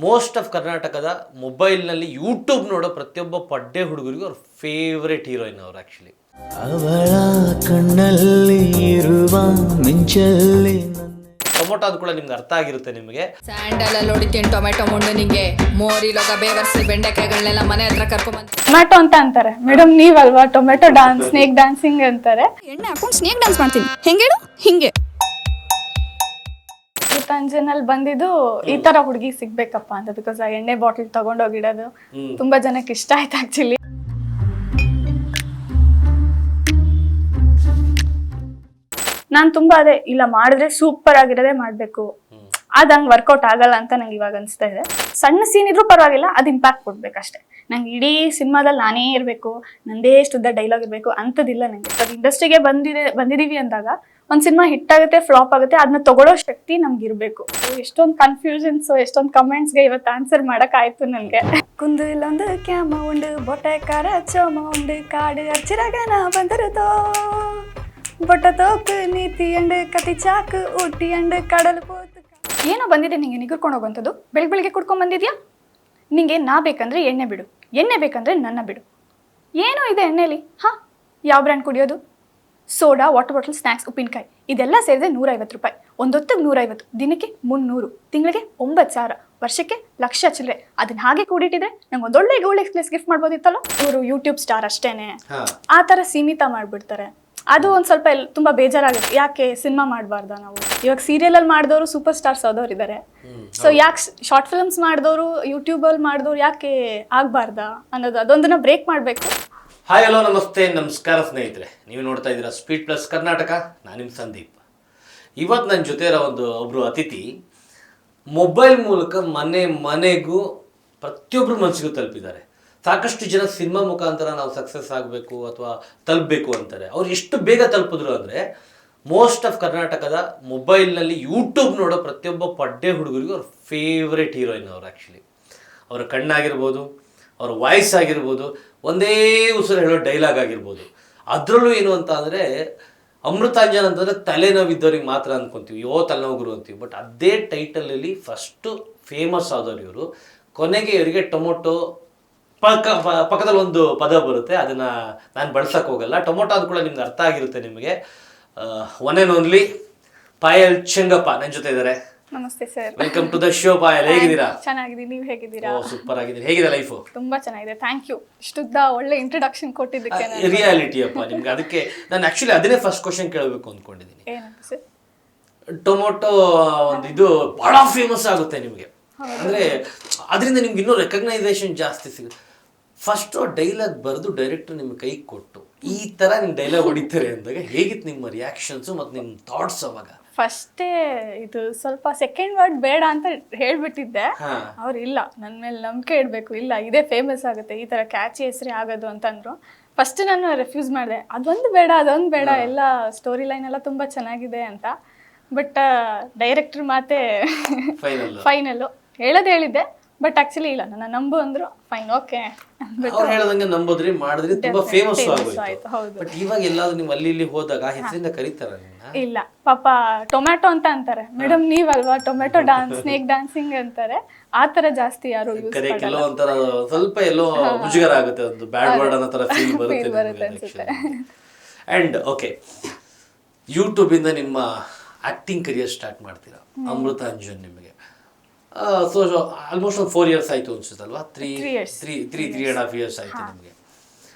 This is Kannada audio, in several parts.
ಮೋಸ್ಟ್ ಆಫ್ ಕರ್ನಾಟಕದ ಮೊಬೈಲ್ನಲ್ಲಿ ಯೂಟ್ಯೂಬ್ ನೋಡೋ ಪ್ರತಿಯೊಬ್ಬ ಪಡ್ಡೆ ಹುಡುಗರಿಗೂ ಅವ್ರ ಫೇವ್ರೇಟ್ ಹೀರೋಯಿನ್ ಅವರು ಆ್ಯಕ್ಚುಲಿ. ಅವಳ ಕಣ್ಣಲ್ಲಿ ಇರುವ ಮಿಂಚಲ್ಲಿ ಟೊಮೊಟೊ ಅದು ಕೂಡ ನಿಮ್ಗೆ ಅರ್ಥ ಆಗಿರುತ್ತೆ ನಿಮಗೆ. ಸ್ಯಾಂಡಲ್ ಅಲ್ಲಿ ಹೊಡಿತೀನಿ ಟೊಮೆಟೊ ಮುಂಡನಿಗೆ ಮೋರಿಲೋಗ ಬೇವರ್ಸಿ ಬೆಂಡೆಕಾಯಿಗಳನ್ನೆಲ್ಲ ಮನೆ ಹತ್ರ ಕರ್ಕೊಂಬಂದು ಟೊಮ್ಯಾಟೊ ಅಂತ ಅಂತಾರೆ. ಮೇಡಮ್ ನೀವಲ್ವಾ ಟೊಮೆಟೊ ಡಾನ್ಸ್, ಸ್ನೇಕ್ ಡಾನ್ಸಿಂಗ್ ಅಂತಾರೆ. ಎಣ್ಣೆ ಹಾಕೊಂಡು ಸ್ನೇಕ್ ಡಾನ್ಸ್ ಮಾಡ್ತೀನಿ. ಹೆಂಗೇಳು ಹಿಂಗೆ ಗೀತಾಂಜನಲ್ಲಿ ಬಂದಿದ್ದು ಈ ತರ ಹುಡುಗಿ ಸಿಗ್ಬೇಕಪ್ಪ ಅಂತ. ಬಿಕಾಸ್ ಆ ಎಣ್ಣೆ ಬಾಟಲ್ ತಗೊಂಡೋಗಿಡೋದು ತುಂಬಾ ಜನಕ್ಕೆ ಇಷ್ಟ ಆಯ್ತು ಆಕ್ಚುಲಿ. ನಾನು ತುಂಬಾ ಅದೇ ಇಲ್ಲ ಮಾಡಿದ್ರೆ ಸೂಪರ್ ಆಗಿರೋದೇ ಮಾಡ್ಬೇಕು, ಅದ್ ಹಂಗ್ ವರ್ಕೌಟ್ ಆಗಲ್ಲ ಅಂತ ನಂಗೆ ಇವಾಗ ಅನ್ಸ್ತಾ ಇದೆ. ಸಣ್ಣ ಸೀನ್ ಇದ್ರೂ ಪರವಾಗಿಲ್ಲ, ಅದು ಇಂಪ್ಯಾಕ್ಟ್ ಕೊಡ್ಬೇಕಷ್ಟೇ. ನಂಗೆ ಇಡೀ ಸಿನಿಮಾದಲ್ಲಿ ನಾನೇ ಇರಬೇಕು, ನಂದೇ ಶುದ್ಧ ಡೈಲಾಗ್ ಇರಬೇಕು ಅಂತದಿಲ್ಲ ನಂಗೆ. ಇಂಡಸ್ಟ್ರಿಗೆ ಬಂದಿದೀವಿ ಅಂದಾಗ ಒಂದ್ ಸಿನಿಮಾ ಹಿಟ್ ಆಗುತ್ತೆ, ಫ್ಲಾಪ್ ಆಗುತ್ತೆ, ಅದನ್ನ ತಗೊಳ್ಳೋ ಶಕ್ತಿ ನಮ್ಗೆ ಇರ್ಬೇಕು. ಎಷ್ಟೊಂದು ಕನ್ಫ್ಯೂಷನ್ಸ್, ಎಷ್ಟೊಂದು ಕಮೆಂಟ್ಸ್ಗೆ ಇವತ್ತು ಆನ್ಸರ್ ಮಾಡಕ್ ಆಯ್ತು ನನ್ಗೆ. ಕುಂದು ಇಲ್ಲೊಂದು ಕ್ಯಾಮ ಉಂಡು ಬೊಟ್ಟೆ ಕಾರ ಚೋಮ ಉಂಡು ಕಾಡು ಅರ್ಚಿರಾಗನ ಬಂದಿರುತ್ತೋ ಬೊಟ್ಟ ತೋಕು ನೀತಿ ಅಂಡ್ ಕತಿ ಚಾಕು ಊಟಿ ಅಂಡ್ ಕಡಲು ಪೋತು. ಏನೋ ಬಂದಿದೆ ನಿಂಗೆ ನಿಗರ್ಕೊಂಡು ಹೋಗುವಂಥದ್ದು. ಬೆಳಿಗ್ಗೆ ಕುಡ್ಕೊಂಡ್ ಬಂದಿದ್ಯಾ? ನಿಂಗೆ ನಾ ಬೇಕಂದ್ರೆ ಎಣ್ಣೆ ಬಿಡು, ಎಣ್ಣೆ ಬೇಕಂದ್ರೆ ನನ್ನ ಬಿಡು. ಏನೋ ಇದೆ ಎಣ್ಣೆಲಿ. ಹಾಂ, ಯಾವ ಬ್ರ್ಯಾಂಡ್ ಕುಡಿಯೋದು? ಸೋಡಾ, ವಾಟರ್ ಬಾಟಲ್, ಸ್ನ್ಯಾಕ್ಸ್, ಉಪ್ಪಿನಕಾಯಿ ಇದೆಲ್ಲ ಸೇರಿದ್ರೆ 150 ರೂಪಾಯಿ. ಒಂದೊತ್ತಿಗೆ 150, ದಿನಕ್ಕೆ 300, ತಿಂಗಳಿಗೆ 9,000, ವರ್ಷಕ್ಕೆ ಲಕ್ಷ ಚಿಲ್ಲರೆ. ಅದನ್ನ ಹಾಗೆ ಕೂಡಿಟ್ಟಿದ್ರೆ ನಂಗೆ ಒಂದೊಳ್ಳೆ ಗೋಲ್ಡ್ ಎಕ್ಸ್ಪ್ರೆಸ್ ಗಿಫ್ಟ್ ಮಾಡ್ಬೋದಿತ್ತಲ್ಲ. ಇವರು ಯೂಟ್ಯೂಬ್ ಸ್ಟಾರ್ ಅಷ್ಟೇನೆ, ಆ ಥರ ಸೀಮಿತ ಮಾಡಿಬಿಡ್ತಾರೆ. ಅದು ಒಂದು ಸ್ವಲ್ಪ ತುಂಬ ಬೇಜಾರಾಗುತ್ತೆ. ಯಾಕೆ ಸಿನಿಮಾ ಮಾಡಬಾರ್ದಾ ನಾವು? ಇವಾಗ ಸೀರಿಯಲಲ್ಲಿ ಮಾಡಿದವರು ಸೂಪರ್ ಸ್ಟಾರ್ಸ್ ಆದವ್ರು ಇದ್ದಾರೆ. ಸೊ ಯಾಕೆ ಶಾರ್ಟ್ ಫಿಲ್ಮ್ಸ್ ಮಾಡಿದವರು, ಯೂಟ್ಯೂಬಲ್ಲಿ ಮಾಡಿದವರು ಯಾಕೆ ಆಗಬಾರ್ದಾ ಅನ್ನೋದು, ಅದೊಂದನ್ನ ಬ್ರೇಕ್ ಮಾಡಬೇಕು. ಹಾಯ್ ಹಲೋ ನಮಸ್ತೆ ನಮಸ್ಕಾರ ಸ್ನೇಹಿತರೆ, ನೀವು ನೋಡ್ತಾ ಇದ್ದೀರಾ ಸ್ಪೀಡ್ ಪ್ಲಸ್ ಕರ್ನಾಟಕ. ನಾನು ನಿಮ್ಮ ಸಂದೀಪ್. ಇವತ್ತು ನನ್ನ ಜೊತೆ ಇರೋ ಒಬ್ಬರು ಅತಿಥಿ ಮೊಬೈಲ್ ಮೂಲಕ ಮನೆಗೂ ಪ್ರತಿಯೊಬ್ಬರು ಮನಸ್ಸಿಗೂ ತಲುಪಿದ್ದಾರೆ. ಸಾಕಷ್ಟು ಜನ ಸಿನಿಮಾ ಮುಖಾಂತರ ನಾವು ಸಕ್ಸಸ್ ಆಗಬೇಕು ಅಥವಾ ತಲುಪಬೇಕು ಅಂತಾರೆ. ಅವ್ರು ಎಷ್ಟು ಬೇಗ ತಲುಪಿದ್ರು ಅಂದರೆ, ಮೋಸ್ಟ್ ಆಫ್ ಕರ್ನಾಟಕದ ಮೊಬೈಲ್ನಲ್ಲಿ ಯೂಟ್ಯೂಬ್ ನೋಡೋ ಪ್ರತಿಯೊಬ್ಬ ಪಡ್ಡೆ ಹುಡುಗರಿಗೂ ಅವ್ರ ಫೇವ್ರೇಟ್ ಹೀರೋಯಿನ್ ಅವರು ಆ್ಯಕ್ಚುಲಿ. ಅವರ ಕಣ್ಣಾಗಿರ್ಬೋದು, ಅವ್ರ ವಾಯ್ಸ್ ಆಗಿರ್ಬೋದು, ಒಂದೇ ಉಸಿರು ಹೇಳೋ ಡೈಲಾಗ್ ಆಗಿರ್ಬೋದು. ಅದರಲ್ಲೂ ಏನು ಅಂತ ಅಂದರೆ, ಅಮೃತಾಂಜನ್ ಅಂತಂದರೆ ತಲೆನೋವಿದ್ದವ್ರಿಗೆ ಮಾತ್ರ ಅಂದ್ಕೊತೀವಿ, ತಲೆನೋವುಗುರು ಅಂತೀವಿ. ಬಟ್ ಅದೇ ಟೈಟಲಲ್ಲಿ ಫಸ್ಟು ಫೇಮಸ್ ಆದವ್ರು ಇವರು. ಕೊನೆಗೆ ಇವರಿಗೆ ಟೊಮೊಟೊ ಪಕ್ಕದಲ್ಲಿ ಒಂದು ಪದ ಬರುತ್ತೆ, ಅದನ್ನು ನಾನು ಬಳಸಕ್ಕೆ ಹೋಗಲ್ಲ. ಟೊಮೊಟೊ ಅದು ಕೂಡ ನಿಮ್ಗೆ ಅರ್ಥ ಆಗಿರುತ್ತೆ ನಿಮಗೆ. One and only Payal Chengappa ನನ್ನ ಜೊತೆ ಇದ್ದಾರೆ. ನಮಸ್ತೆ sir. Welcome to the show. Payal, ಹೇಗಿದ್ದೀರಾ? ಚೆನ್ನಾಗಿದ್ದೀನಿ, ನೀವು ಹೇಗಿದ್ದೀರಾ? ಸೂಪರ್ ಆಗಿದ್ದೀನಿ. ಹೇಗಿದೆ ಲೈಫು? ತುಂಬಾ ಚೆನ್ನಾಗಿದೆ, ಥ್ಯಾಂಕ್ ಯು. ಇಷ್ಟುದ್ದ ಒಳ್ಳೆ ಇಂಟ್ರೊಡಕ್ಷನ್ ಕೊಟ್ಟಿದ್ದಕ್ಕೆ. ರಿಯಾಲಿಟಿ ಅಪ್ಪ ನಿಮ್ಗೆ. ಅದಕ್ಕೆ ನಾನು ಆ್ಯಕ್ಚುಲಿ ಅದನ್ನೇ ಫಸ್ಟ್ ಕ್ವಶನ್ ಕೇಳಬೇಕು ಅಂದ್ಕೊಂಡಿದ್ದೀನಿ. ಏನಂತ ಸರ್? ಟೊಮೊಟೊ ಒಂದು ಇದು ಭಾಳ ಫೇಮಸ್ ಆಗುತ್ತೆ ನಿಮಗೆ, ಅಂದರೆ ಅದರಿಂದ ನಿಮ್ಗೆ ಇನ್ನೂ ರೆಕಗ್ನೈಸೇಷನ್ ಜಾಸ್ತಿ ಸಿಗುತ್ತೆ. ಫಸ್ಟು ಡೈಲಾಗ್ ಬರೆದು ಡೈರೆಕ್ಟರ್ ನಿಮ್ಮ ಕೈಗೆ ಕೊಟ್ಟು ಈ ಥರ ನಿಮ್ಮ ಡೈಲಾಗ್ ಹೊಡಿತಾರೆ ಅಂದಾಗ ಹೇಗಿತ್ತು ನಿಮ್ಮ ರಿಯಾಕ್ಷನ್ಸು ಮತ್ತು ನಿಮ್ಮ ಥಾಟ್ಸ್ ಅವಾಗ? ಫಸ್ಟೇ ಇದು ಸ್ವಲ್ಪ ಸೆಕೆಂಡ್ ವರ್ಡ್ ಬೇಡ ಅಂತ ಹೇಳ್ಬಿಟ್ಟಿದ್ದೆ. ಅವ್ರು ಇಲ್ಲ, ನನ್ನ ಮೇಲೆ ನಂಬಿಕೆ ಇಡಬೇಕು, ಇಲ್ಲ ಇದೇ ಫೇಮಸ್ ಆಗುತ್ತೆ, ಈ ಥರ ಕ್ಯಾಚಿ ಹೆಸರೇ ಆಗೋದು ಅಂತಂದ್ರು. ಫಸ್ಟ್ ನಾನು ರೆಫ್ಯೂಸ್ ಮಾಡಿದೆ, ಅದೊಂದು ಬೇಡ ಅದೊಂದು ಬೇಡ, ಎಲ್ಲ ಸ್ಟೋರಿ ಲೈನ್ ಎಲ್ಲ ತುಂಬ ಚೆನ್ನಾಗಿದೆ ಅಂತ. ಬಟ್ ಡೈರೆಕ್ಟರ್ ಮಾತೆ ಫೈನಲ್ಲು ಹೇಳೋದು ಹೇಳಿದ್ದೆ. ಬಟ್ ಆಕ್ಚುಲಿ ಇಲ್ಲ, ನನ್ನ ನಂಬು ಅಂದ್ರು. ಫೈನ್, ಓಕೆ ಅವ್ರು ಹೇಳದಂಗೆ ನಂಬೋದ್ರಿ, ಮಾಡಿದ್ರಿ, ತುಂಬಾ ಫೇಮಸ್ ಆಯ್ತು. ಹೌದು. ಬಟ್ ಇವಾಗ ಎಲ್ಲಾದ್ರೂ ನೀವು ಅಲ್ಲಿ ಹೋದಾಗ ಹೆಸರಿಂದ ಕರೀತಾರ? ಇಲ್ಲ, ಪಾಪ ಟೊಮ್ಯಾಟೊ ಅಂತ ಅಂತಾರೆ. ಮೇಡಮ್ ನೀವಲ್ವಾ ಟೊಮ್ಯಾಟೊ ಡಾನ್ಸ್, ಸ್ನೇಕ್ ಡಾನ್ಸಿಂಗ್ ಅಂತಾರೆ. ಆ ತರ ಜಾಸ್ತಿ ಯಾರು ಯೂಸ್ ಮಾಡಲ್ಲ. ಒಂಥರ ಸ್ವಲ್ಪ ಎಲ್ಲೋ ಮುಜುಗರ ಆಗುತ್ತೆ, ಒಂದು ಬ್ಯಾಡ್ ವರ್ಡ್ ಅನ್ನೋ ತರ ಫೀಲ್ ಬರುತ್ತೆ ಅನ್ಸುತ್ತೆ. ಅಂಡ್ ಓಕೆ, ಯೂಟ್ಯೂಬ್ ಇಂದ ನಿಮ್ಮ ಆಕ್ಟಿಂಗ್ ಕರಿಯರ್ ಸ್ಟಾರ್ಟ್ ಮಾಡ್ತೀರಾ. ಅಮೃತಾಂಜನ್ ನಿಮಗೆ ಸೊ ಆಲ್ಮೋಸ್ಟ್ ಒಂದು 4 years ಆಯಿತು ಅನ್ಸುತ್ತಲ್ವಾ? 3.5 years ಆಯಿತು ನಿಮಗೆ.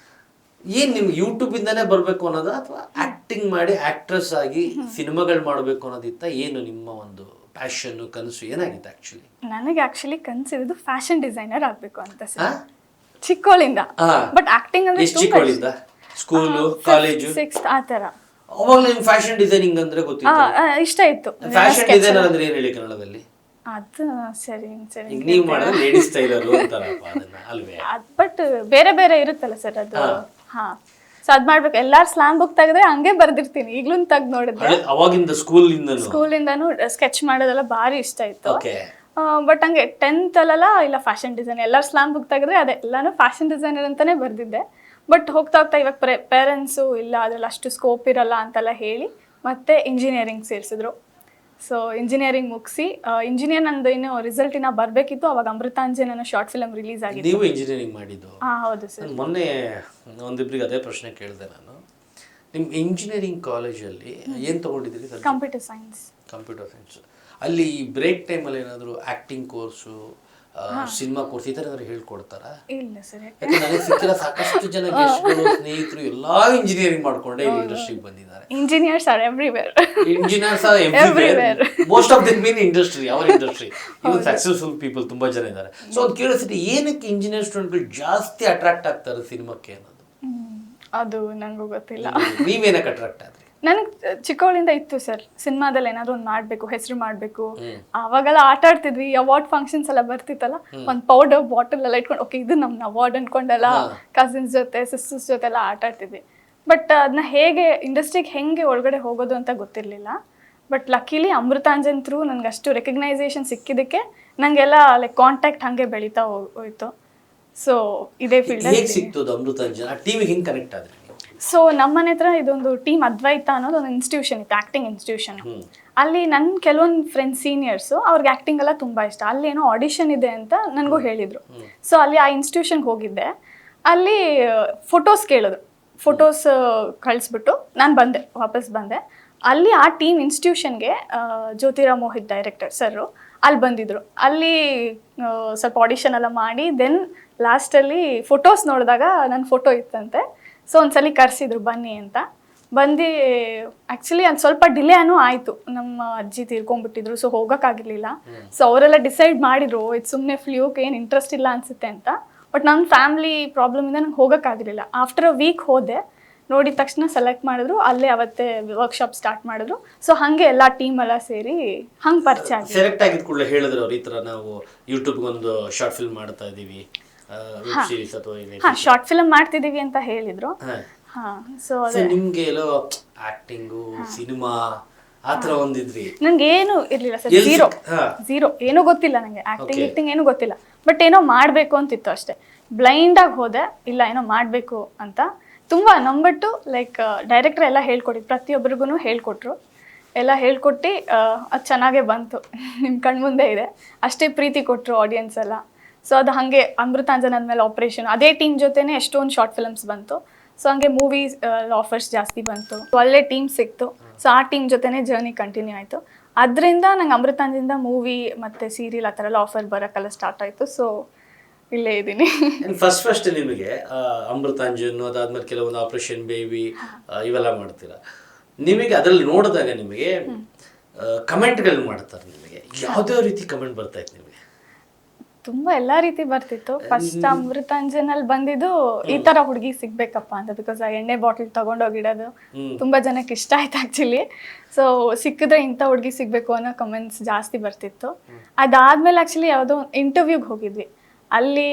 ಏನು ನಿಮ್ಗೆ ಯೂಟ್ಯೂಬಿಂದನೇ ಬರಬೇಕು ಅನ್ನೋದು, ಅಥವಾ ಆ್ಯಕ್ಟಿಂಗ್ ಮಾಡಿ ಆ್ಯಕ್ಟ್ರೆಸ್ ಆಗಿ ಸಿನಿಮಾಗಳು ಮಾಡಬೇಕು ಅನ್ನೋದಿತ್ತ? ಏನು ನಿಮ್ಮ ಒಂದು ಪ್ಯಾಷನ್ನು, ಕನಸು ಏನಾಗಿತ್ತು ಆ್ಯಕ್ಚುಲಿ? ನನಗೆ ಆ್ಯಕ್ಚುಲಿ ಕನಸಿರೋದು ಫ್ಯಾಷನ್ ಡಿಸೈನರ್ ಆಗಬೇಕು ಅಂತ ಸರ್, ಚಿಕ್ಕವಳಿಂದ. ಬಟ್ ಆ್ಯಕ್ಟಿಂಗ್ ಅಂದರೆ ಚಿಕ್ಕವಳಿಂದ ಸ್ಕೂಲು, ಕಾಲೇಜು, 6th ಆ ಥರ. ಅವಾಗ ನಿಮ್ಗೆ ಫ್ಯಾಷನ್ ಡಿಸೈನಿಂಗ್ ಅಂದರೆ ಗೊತ್ತಿತ್ತು? ಇಷ್ಟ ಇತ್ತು. ಫ್ಯಾಷನ್ ಡಿಸೈನರ್ ಅಂದರೆ ಏನು ಹೇಳಿ ಕನ್ನಡದಲ್ಲಿ? ಅದು ಸರಿ ನೀವು ಮಾಡಿದ್ರೆ ಲೇಡೀಸ್ ಟೈಲರು ಅಂತಾರಪ್ಪ ಅದನ್ನ, ಅಲ್ವೇ? ಬಟ್ ಬೇರೆ ಬೇರೆ ಇರುತ್ತಲ್ಲ ಸರ್ ಅದು. ಹಾ, ಸೊ ಅದ್ ಮಾಡ್ಬೇಕು. ಎಲ್ಲಾರು ಸ್ಲಾಮ್ ಬುಕ್ ತೆಗೆದ್ರೆ ಹಂಗೆ ಬರ್ದಿರ್ತೀನಿ. ಈಗ್ಲೂ ತೆಗ್ದು ನೋಡಿದ್ರೆ ಅವಾಗಿಂದ ಸ್ಕೂಲಿಂದಾನು ಸ್ಕೆಚ್ ಮಾಡೋದೆಲ್ಲ ಭಾರಿ ಇಷ್ಟ ಇತ್ತು. ಬಟ್ ಹಂಗೆ 10th ಅಲ್ಲೆಲ್ಲ ಇಲ್ಲ ಫ್ಯಾಷನ್ ಡಿಸೈನ್, ಎಲ್ಲಾರು ಸ್ಲಾಮ್ ಬುಕ್ ತೆಗೆದ್ರೆ ಅದೇ ಎಲ್ಲಾನು ಫ್ಯಾಷನ್ ಡಿಸೈನರ್ ಅಂತಾನೆ ಬರ್ದಿದ್ದೆ. ಬಟ್ ಹೋಗ್ತಾ ಹೋಗ್ತಾ ಇವಾಗ ಪೇರೆಂಟ್ಸು ಇಲ್ಲ ಅದ್ರಲ್ಲಿ ಅಷ್ಟು ಸ್ಕೋಪ್ ಇರಲ್ಲ ಅಂತೆಲ್ಲ ಹೇಳಿ ಮತ್ತೆ ಇಂಜಿನಿಯರಿಂಗ್ ಸೇರಿಸಿದ್ರು. ಸೊ ಇಂಜಿನಿಯರಿಂಗ್ ಮುಗಿಸಿ ಇಂಜಿನಿಯರ್ ನಂದು ಇನ್ನು ರಿಸಲ್ಟ್ ಇನ್ನ ಬರಬೇಕಿತ್ತು. ಅವಾಗ ಅಮೃತಾಂಜನ್ ಅನ್ನೋ ಶಾರ್ಟ್ ಫಿಲಮ್ ರಿಲೀಸ್ ಆಗಿತ್ತು. ನೀವು ಇಂಜಿನಿಯರಿಂಗ್ ಮಾಡಿದ್ದು? ಹೌದು ಸರ್. ನಾನು ಮೊನ್ನೆ ಒಂದಿಬ್ರಿಗೆ ಅದೇ ಪ್ರಶ್ನೆ ಕೇಳಿದೆ ನಾನು. ನಿಮ್ಮ ಇಂಜಿನಿಯರಿಂಗ್ ಕಾಲೇಜಲ್ಲಿ ಏನು ತೊಗೊಂಡಿದ್ದೀರಿ sir? Computer science. Computer science. ಅಲ್ಲಿ ಬ್ರೇಕ್ ಟೈಮಲ್ಲಿ ಏನಾದರೂ ಆ್ಯಕ್ಟಿಂಗ್ ಕೋರ್ಸು, ಸಿನಿಮಾ ಕೋರ್ಸ್ ಈ ಥರ ಏನಾದ್ರು ಹೇಳ್ಕೊಡ್ತಾರಾ? ಇಲ್ಲ ಸರ್. ಯಾಕಂದ್ರೆ ನನಗೆ ಸಿಕ್ಕಿರೋ ಸಾಕಷ್ಟು ಜನ ಗೆಸ್ಟ್ಗಳು, ಸ್ನೇಹಿತರು ಎಲ್ಲ ಇಂಜಿನಿಯರಿಂಗ್ ಮಾಡ್ಕೊಂಡೇ ಇಲ್ಲಿ ಇಂಡಸ್ಟ್ರಿಗೆ ಬಂದಿದ್ದಾರೆ. Engineers R everywhere. Engineers R everywhere. Most of this mean industry, hour industry. Even successful people ತುಂಬಾ ಜನ ಇದ್ದಾರೆ. ಸೊ ಒಂದು ಕ್ಯೂರಿಯಾಸಿಟಿ, ಏನಕ್ಕೆ ಇಂಜಿನಿಯರ್ ಸ್ಟೂಡೆಂಟ್ಗಳು ಜಾಸ್ತಿ ಅಟ್ರಾಕ್ಟ್ ಆಗ್ತಾರೆ ಸಿನಿಮಾಕ್ಕೆ ಅನ್ನೋದು? ಅದು ನನಗೂ ಗೊತ್ತಿಲ್ಲ. ನೀವೇನಕ್ಕೆ ಅಟ್ರಾಕ್ಟ್ ಆದ್ರಿ? ನನಗೆ ಚಿಕ್ಕವಳಿಂದ ಇತ್ತು ಸರ್, ಸಿನಿಮಾದಲ್ಲಿ ಏನಾದ್ರು ಒಂದು ಮಾಡಬೇಕು, ಹೆಸರು ಮಾಡಬೇಕು. ಅವಾಗೆಲ್ಲ ಆಟ ಆಡ್ತಿದ್ವಿ, ಅವಾರ್ಡ್ ಫಂಕ್ಷನ್ಸ್ ಎಲ್ಲ ಬರ್ತಿತ್ತಲ್ಲ, ಒಂದು ಪೌಡರ್ ಬಾಟಲ್ ಎಲ್ಲ ಇಟ್ಕೊಂಡು ಓಕೆ ಇದು ನಮ್ಮ ಅವಾರ್ಡ್ ಅನ್ಕೊಂಡೆಲ್ಲ ಕಸಿನ್ಸ್ ಜೊತೆ ಸಿಸ್ಟರ್ಸ್ ಜೊತೆ ಎಲ್ಲ ಆಟ ಆಡ್ತಿದ್ವಿ. ಬಟ್ ಅದನ್ನ ಹೇಗೆ ಇಂಡಸ್ಟ್ರಿಗೆ ಹೆಂಗೆ ಒಳಗಡೆ ಹೋಗೋದು ಅಂತ ಗೊತ್ತಿರಲಿಲ್ಲ. ಬಟ್ ಲಕ್ಕಿಲಿ ಅಮೃತಾಂಜನ್ ಥ್ರೂ ನನಗೆ ಅಷ್ಟು ರೆಕಗ್ನೈಸೇಷನ್ ಸಿಕ್ಕಿದ್ದಕ್ಕೆ ನನಗೆಲ್ಲ ಲೈಕ್ ಕಾಂಟ್ಯಾಕ್ಟ್ ಹಾಗೆ ಬೆಳೀತಾ ಹೋಯ್ತು. ಸೊ ಇದೇ ಫೀಲ್ಡ್ ಹೇಗೆ ಸಿಕ್ತು ಅಮೃತಾಂಜನ್? ಆ ಟೀಮಿಗೆ ಹೆಂಗೆ ಕನೆಕ್ಟ್ ಆದ್ರಿ? ಸೊ ನಮ್ಮನೆ ಹತ್ರ ಇದೊಂದು ಟೀಮ್ ಅದ್ವೈತ ಅನ್ನೋದು ಒಂದು ಇನ್ಸ್ಟಿಟ್ಯೂಷನ್ ಇತ್ತು, ಆ್ಯಕ್ಟಿಂಗ್ ಇನ್ಸ್ಟಿಟ್ಯೂಷನ್. ಅಲ್ಲಿ ನನ್ನ ಕೆಲವೊಂದು ಫ್ರೆಂಡ್ಸ್ ಸೀನಿಯರ್ಸು, ಅವ್ರಿಗೆ ಆ್ಯಕ್ಟಿಂಗ್ ಎಲ್ಲ ತುಂಬ ಇಷ್ಟ. ಅಲ್ಲಿ ಏನೋ ಆಡಿಷನ್ ಇದೆ ಅಂತ ನನಗೂ ಹೇಳಿದರು. ಸೊ ಅಲ್ಲಿ ಆ ಇನ್ಸ್ಟಿಟ್ಯೂಷನ್ಗೆ ಹೋಗಿದ್ದೆ. ಅಲ್ಲಿ ಫೋಟೋಸ್ ಕೇಳಿದ್ರು, ಫೋಟೋಸ್ ಕಳಿಸ್ಬಿಟ್ಟು ನಾನು ಬಂದೆ, ವಾಪಸ್ ಬಂದೆ. ಅಲ್ಲಿ ಆ ಟೀಮ್ ಇನ್ಸ್ಟಿಟ್ಯೂಷನ್ಗೆ ಜ್ಯೋತಿರಾಮ್ ಮೋಹಿತ್ ಡೈರೆಕ್ಟರ್ ಸರ್ರು ಅಲ್ಲಿ ಬಂದಿದ್ರು. ಅಲ್ಲಿ ಸ್ವಲ್ಪ ಆಡಿಷನ್ ಎಲ್ಲ ಮಾಡಿ ದೆನ್ ಲಾಸ್ಟಲ್ಲಿ ಫೋಟೋಸ್ ನೋಡಿದಾಗ ನನ್ನ ಫೋಟೋ ಇತ್ತಂತೆ. ಸೊ ಒಂದ್ಸಲಿ ಕರೆಸಿದ್ರು ಬನ್ನಿ ಅಂತ. ಬಂದು ಆ್ಯಕ್ಚುಲಿ ಅದು ಸ್ವಲ್ಪ ಡಿಲೇನೂ ಆಯಿತು, ನಮ್ಮ ಅಜ್ಜಿ ತೀರ್ಕೊಂಡ್ಬಿಟ್ಟಿದ್ರು. ಸೊ ಹೋಗೋಕ್ಕಾಗಿರ್ಲಿಲ್ಲ. ಸೊ ಅವರೆಲ್ಲ ಡಿಸೈಡ್ ಮಾಡಿದ್ರು ಇದು ಸುಮ್ಮನೆ ಫ್ಲೂಕ್, ಏನು ಇಂಟ್ರೆಸ್ಟ್ ಇಲ್ಲ ಅನಿಸುತ್ತೆ ಅಂತ. ಬಟ್ ನನ್ನ ಫ್ಯಾಮಿಲಿ ಪ್ರಾಬ್ಲಮಿಂದ ನಂಗೆ ಹೋಗೋಕ್ಕಾಗಿರಲಿಲ್ಲ. ಆಫ್ಟರ್ ಅ ವೀಕ್ ಹೋದೆ, ನೋಡಿದ ತಕ್ಷಣ ಸೆಲೆಕ್ಟ್ ಮಾಡಿದ್ರು. ಅಲ್ಲೇ ಅವತ್ತೇ ವರ್ಕ್ಶಾಪ್ ಸ್ಟಾರ್ಟ್ ಮಾಡಿದ್ರು. ಸೊ ಹಾಗೆ ಎಲ್ಲ ಟೀಮ್ ಎಲ್ಲ ಸೇರಿ ಹಂಗೆ ಪರಿಚಯ ಆಗಿ ಸೆಲೆಕ್ಟ್ ಆಗಿದ ಕೂಡಲೇ ಹೇಳಿದ್ರು ಅವ್ರು, ಈ ಥರ ನಾವು ಯೂಟ್ಯೂಬ್ಗೆ ಒಂದು ಶಾರ್ಟ್ ಫಿಲ್ಮ್ ಮಾಡ್ತಾ ಇದ್ದೀವಿ, ವೆಬ್ ಸೀರೀಸ್ ಅಥವಾ ಶಾರ್ಟ್ ಫಿಲ್ಮ್ ಮಾಡ್ತಿದೀವಿ ಅಂತ ಹೇಳಿದ್ರು. ಸೊ ನಿಮ್ಗೆ ಎಲ್ಲೋ ಆಕ್ಟಿಂಗು, ಸಿನಿಮಾ ಆ ಥರ ಒಂದಿದ್ರಿ? ನಂಗೆ ಏನು ಇರ್ಲಿಲ್ಲ ಸರ್, ಝೀರೋ ಏನೂ ಗೊತ್ತಿಲ್ಲ ನಂಗೆ. ಆಕ್ಟಿಂಗ್ ಏನೂ ಗೊತ್ತಿಲ್ಲ. ಬಟ್ ಏನೋ ಮಾಡಬೇಕು ಅಂತಿತ್ತು ಅಷ್ಟೇ. ಬ್ಲೈಂಡ್ ಆಗಿ ಹೋದೆ, ಇಲ್ಲ ಏನೋ ಮಾಡಬೇಕು ಅಂತ. ತುಂಬ ನಂಬಿಟ್ಟು ಲೈಕ್ ಡೈರೆಕ್ಟರ್ ಎಲ್ಲ ಹೇಳ್ಕೊಟ್ಟಿದ್ದು, ಪ್ರತಿಯೊಬ್ಬರಿಗೂ ಹೇಳ್ಕೊಟ್ರು. ಎಲ್ಲ ಹೇಳ್ಕೊಟ್ಟು ಅದು ಚೆನ್ನಾಗೇ ಬಂತು. ನಿಮ್ಮ ಕಣ್ಮುಂದೆ ಇದೆ. ಅಷ್ಟೇ ಪ್ರೀತಿ ಕೊಟ್ಟರು ಆಡಿಯನ್ಸ್ ಎಲ್ಲ. ಸೊ ಅದು ಹಾಗೆ ಅಮೃತಾಂಜನ್ ಆದಮೇಲೆ ಆಪರೇಷನ್, ಅದೇ ಟೀಮ್ ಜೊತೆನೇ ಎಷ್ಟೊಂದು ಶಾರ್ಟ್ ಫಿಲ್ಮ್ಸ್ ಬಂತು. ಸೊ ಹಂಗೆ ಮೂವೀಸ್ ಆಫರ್ಸ್ ಜಾಸ್ತಿ ಬಂತು, ಒಳ್ಳೆ ಟೀಮ್ ಸಿಕ್ತು. ಸೊ ಆ ಟೀಮ್ ಜೊತೆನೇ ಜರ್ನಿ ಕಂಟಿನ್ಯೂ ಆಯಿತು. ಅದರಿಂದ ನಂಗೆ ಅಮೃತಾಂಜನಿಂದ ಮೂವಿ ಮತ್ತು ಸೀರಿಯಲ್ ಆ ಥರ ಎಲ್ಲ ಆಫರ್ ಬರೋಕ್ಕೆಲ್ಲ ಸ್ಟಾರ್ಟ್ ಆಯಿತು. ಸೊ ಇಲ್ಲೇ ಇದ್ದೀನಿ. ಫಸ್ಟ್ ನಿಮಗೆ ಅಮೃತಾಂಜನ್, ಅದಾದ್ಮೇಲೆ ಕೆಲವೊಂದು ಆಪರೇಷನ್ ಬೇಬಿ ಇವೆಲ್ಲ ಮಾಡ್ತೀರಾ. ನಿಮಗೆ ಅದರಲ್ಲಿ ನೋಡಿದಾಗ ನಿಮಗೆ ಕಮೆಂಟ್ಗಳು ಮಾಡ್ತಾರೆ, ನಿಮಗೆ ಯಾವುದೇ ರೀತಿ ಕಮೆಂಟ್ ಬರ್ತಾ ಇತ್ತು? ನಿಮಗೆ ತುಂಬ ಎಲ್ಲ ರೀತಿ ಬರ್ತಿತ್ತು. ಫಸ್ಟ್ ಅಮೃತಾಂಜನಲ್ಲಿ ಬಂದಿದ್ದು ಈ ಥರ ಹುಡುಗಿ ಸಿಗ್ಬೇಕಪ್ಪ ಅಂತ. ಬಿಕಾಸ್ ಆ ಎಣ್ಣೆ ಬಾಟಲ್ ತಗೊಂಡೋಗಿಡೋದು ತುಂಬ ಜನಕ್ಕೆ ಇಷ್ಟ ಆಯ್ತು ಆ್ಯಕ್ಚುಲಿ. ಸೊ ಸಿಕ್ಕಿದ್ರೆ ಇಂಥ ಹುಡುಗಿ ಸಿಗಬೇಕು ಅನ್ನೋ ಕಮೆಂಟ್ಸ್ ಜಾಸ್ತಿ ಬರ್ತಿತ್ತು. ಅದಾದಮೇಲೆ ಆ್ಯಕ್ಚುಲಿ ಯಾವುದೋ ಇಂಟರ್ವ್ಯೂಗೆ ಹೋಗಿದ್ವಿ. ಅಲ್ಲಿ